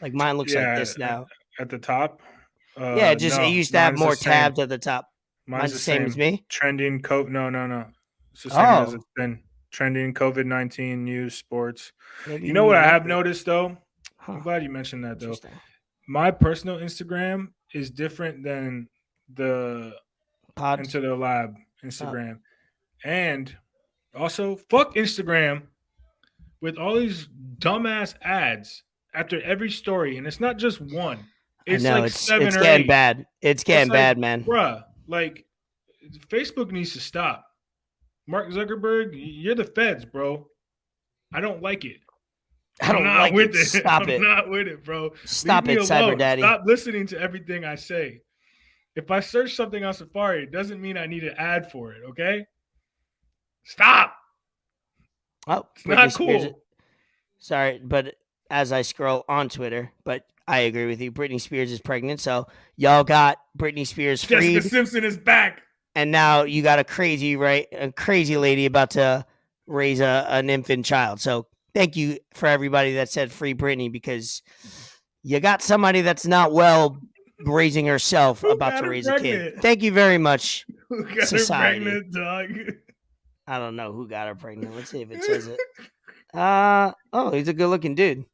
[SPEAKER 2] Mine looks like this now.
[SPEAKER 4] At the top?
[SPEAKER 2] It used to have more tabs at the top. Mine's the same as me?
[SPEAKER 4] Trending No. It's the same as it's been. Trending COVID-19 news, sports. Maybe you know what I have noticed, though? I'm glad you mentioned that, though. My personal Instagram is different than the Into the Lab Instagram. And also, fuck Instagram with all these dumbass ads after every story. And it's not just one. It's 7 or 8.
[SPEAKER 2] Getting bad. It's getting bad, man.
[SPEAKER 4] Bruh, like Facebook needs to stop. Mark Zuckerberg, you're the feds, bro. I don't like it. I'm not with it.
[SPEAKER 2] Stop it.
[SPEAKER 4] I'm not with it, bro.
[SPEAKER 2] Stop
[SPEAKER 4] Leave
[SPEAKER 2] it,
[SPEAKER 4] me
[SPEAKER 2] Cyber
[SPEAKER 4] alone.
[SPEAKER 2] Daddy.
[SPEAKER 4] Stop listening to everything I say. If I search something on Safari, it doesn't mean I need an ad for it, okay? Stop.
[SPEAKER 2] Oh,
[SPEAKER 4] It's not cool.
[SPEAKER 2] Spears, sorry, but as I scroll on Twitter, but I agree with you. Britney Spears is pregnant, so y'all got Britney Spears freed.
[SPEAKER 4] Jessica Simpson is back.
[SPEAKER 2] And now you got a crazy lady about to raise an infant child. So thank you for everybody that said free Britney, because you got somebody that's not well raising herself about to raise a kid. Thank you very much,
[SPEAKER 4] Who got
[SPEAKER 2] society.
[SPEAKER 4] her pregnant, dog?
[SPEAKER 2] I don't know who got her pregnant. Let's see if it says it. Oh, he's a good looking dude.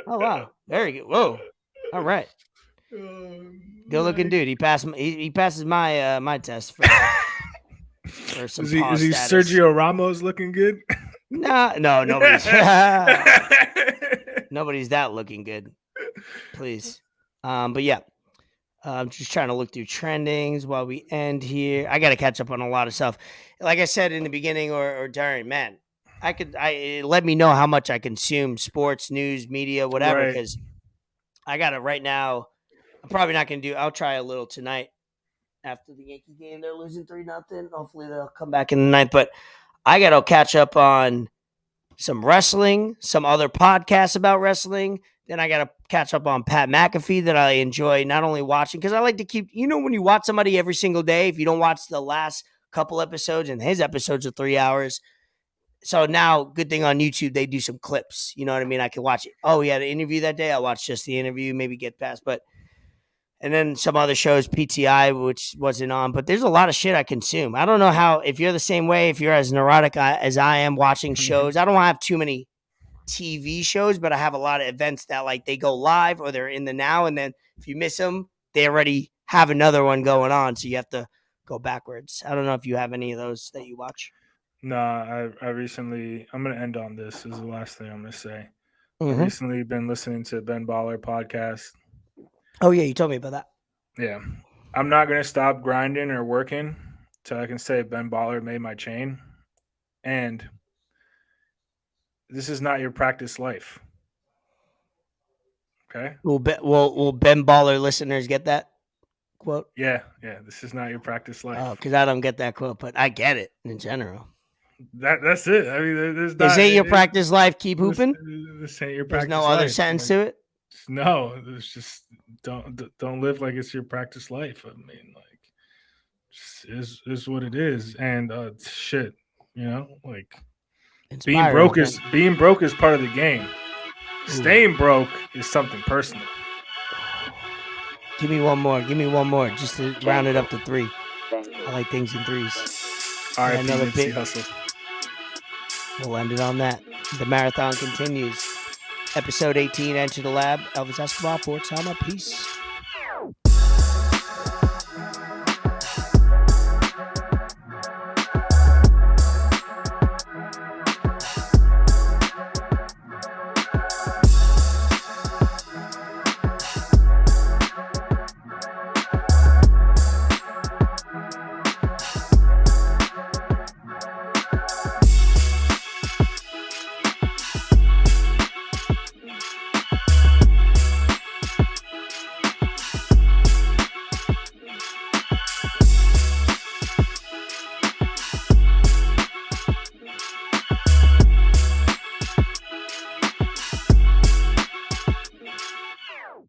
[SPEAKER 2] Oh wow, very good. Whoa, all right. Good looking dude. He passed. He passes my my test for some.
[SPEAKER 4] Is he Sergio Ramos looking good?
[SPEAKER 2] No, nobody's nobody's that looking good. Please, but yeah, I'm just trying to look through trendings while we end here. I got to catch up on a lot of stuff. Like I said in the beginning or during, man, let me know how much I consume sports, news, media, whatever, because I got it right now. I'm probably not going to I'll try a little tonight after the Yankee game. They're losing 3-0. Hopefully they'll come back in the ninth. But I got to catch up on some wrestling, some other podcasts about wrestling. Then I got to catch up on Pat McAfee that I enjoy not only watching, because I like to keep, when you watch somebody every single day, if you don't watch the last couple episodes, and his episodes are 3 hours. So now, good thing on YouTube, they do some clips. You know what I mean? I can watch it. Oh, he had an interview that day. I'll watch just the interview, maybe get past. And then some other shows, PTI, which wasn't on. But there's a lot of shit I consume. I don't know if you're the same way, if you're as neurotic as I am watching shows. I don't have too many TV shows, but I have a lot of events that they go live or they're in the now. And then if you miss them, they already have another one going on. So you have to go backwards. I don't know if you have any of those that you watch.
[SPEAKER 4] No, I recently, I'm going to end on this. This is the last thing I'm going to say.
[SPEAKER 2] Mm-hmm.
[SPEAKER 4] I've recently been listening to Ben Baller podcast.
[SPEAKER 2] Oh, yeah, you told me about that.
[SPEAKER 4] Yeah. I'm not going to stop grinding or working till I can say Ben Baller made my chain. And this is not your practice life. Okay?
[SPEAKER 2] Will Ben Baller listeners get that quote?
[SPEAKER 4] Yeah. This is not your practice life.
[SPEAKER 2] Oh, because I don't get that quote, but I get it in general.
[SPEAKER 4] That's it. I mean, there's not.
[SPEAKER 2] This ain't your practice life. Keep hooping.
[SPEAKER 4] This ain't your practice.
[SPEAKER 2] There's no
[SPEAKER 4] life.
[SPEAKER 2] other sentence to it.
[SPEAKER 4] No, there's just don't live like it's your practice life. I mean, just is what it is, and shit, being broke is part of the game. Staying broke is something personal.
[SPEAKER 2] Give me one more, just to round it up to 3. I like things in 3s.
[SPEAKER 4] All right,
[SPEAKER 2] another big
[SPEAKER 4] hustle.
[SPEAKER 2] We'll end it on that. The marathon continues. Episode 18, Enter the Lab. Elvis Escobar, Fort Sama. Peace.